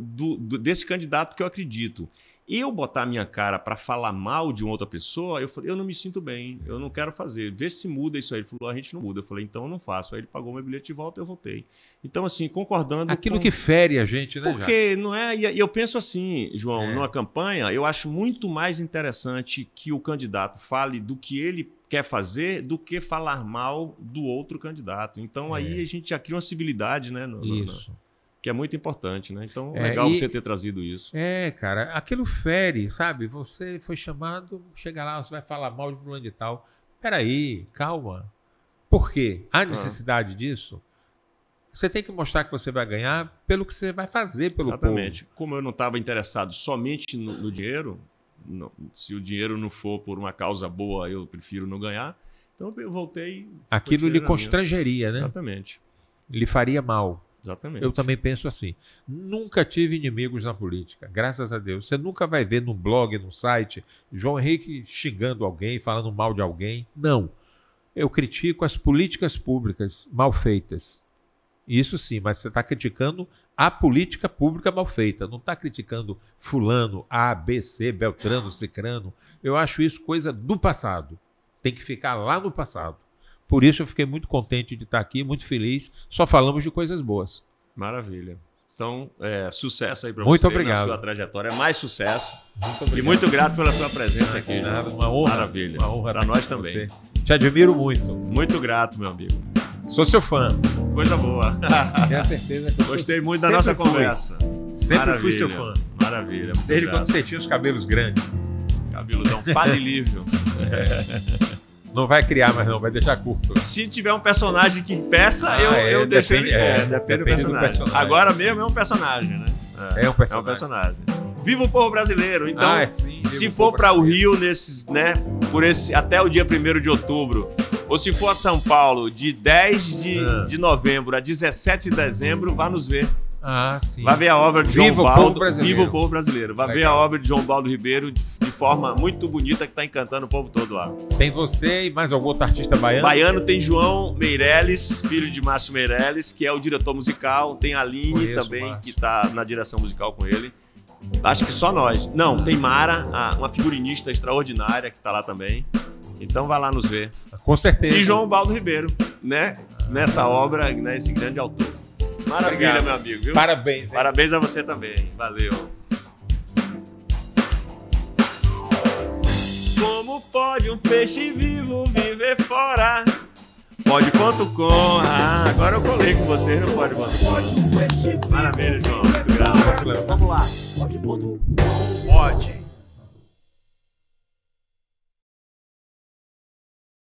desse candidato que eu acredito. Eu botar a minha cara para falar mal de uma outra pessoa, eu falei, eu não me sinto bem, eu não quero fazer. Vê se muda isso aí. Ele falou, a gente não muda. Eu falei, então eu não faço. Aí ele pagou meu bilhete de volta e eu voltei. Então, assim, concordando... Aquilo que fere a gente, né, Porque não é... E eu penso assim, João, numa campanha, eu acho muito mais interessante que o candidato fale do que ele quer fazer do que falar mal do outro candidato. Então, aí a gente já cria uma civilidade, né? Isso. Que é muito importante, né? Então, legal você ter trazido isso. Cara, aquilo fere, sabe? Você foi chamado, chega lá, você vai falar mal de fulano de tal. Peraí, calma. Por quê? Há necessidade disso? Você tem que mostrar que você vai ganhar pelo que você vai fazer pelo Exatamente. povo. Como eu não estava interessado somente no dinheiro, se o dinheiro não for por uma causa boa, eu prefiro não ganhar. Então, eu voltei... Aquilo lhe constrangeria, né? Exatamente. Lhe faria mal. Exatamente. Eu também penso assim. Nunca tive inimigos na política, graças a Deus. Você nunca vai ver no blog, no site, João Henrique xingando alguém, falando mal de alguém. Não. Eu critico as políticas públicas mal feitas. Isso sim, mas você está criticando a política pública mal feita. Não está criticando fulano, A, B, C, Beltrano, Cicrano. Eu acho isso coisa do passado. Tem que ficar lá no passado. Por isso eu fiquei muito contente de estar aqui, muito feliz. Só falamos de coisas boas. Maravilha. Então, sucesso aí para muito você obrigado. na sua trajetória. Mais sucesso. Muito obrigado. E muito grato pela sua presença aqui. Uma honra. Maravilha. Uma honra para nós também. Você. Te admiro muito. Muito grato, meu amigo. Sou seu fã. Coisa boa. Tenho certeza que eu gostei muito da nossa conversa. Sempre fui seu fã. Maravilha. Desde quando você tinha os cabelos grandes. Cabeludão palilívio. Não vai criar mais não, vai deixar curto. Se tiver um personagem que peça, eu deixo ele. Depende do personagem. Agora mesmo é um personagem, né? É um personagem. É um personagem. Viva o povo brasileiro! Então, sim, se for para o Rio até o dia 1º de outubro, ou se for a São Paulo de 10 de novembro a 17 de dezembro, vá nos ver. Sim. Vai ver a obra de Viva João o Baldo. povo brasileiro. Viva o povo brasileiro. Vai ver a obra de João Baldo Ribeiro de forma muito bonita que está encantando o povo todo lá. Tem você e mais algum outro artista baiano? Baiano tem João Meirelles, filho de Márcio Meirelles, que é o diretor musical. Tem a Aline também, que está na direção musical com ele. Acho que só nós. Não, tem Mara, uma figurinista extraordinária que está lá também. Então vai lá nos ver. Com certeza. E João Baldo Ribeiro, né? Nessa obra, né? Esse grande autor. Maravilha, obrigado, meu amigo. Viu? Parabéns. Hein? Parabéns a você também. Valeu. Como pode um peixe vivo viver fora? Pode.com. Agora eu colei com vocês, não pode.com. Maravilha, João. Muito grato. Vamos lá. Pode.com. Pode.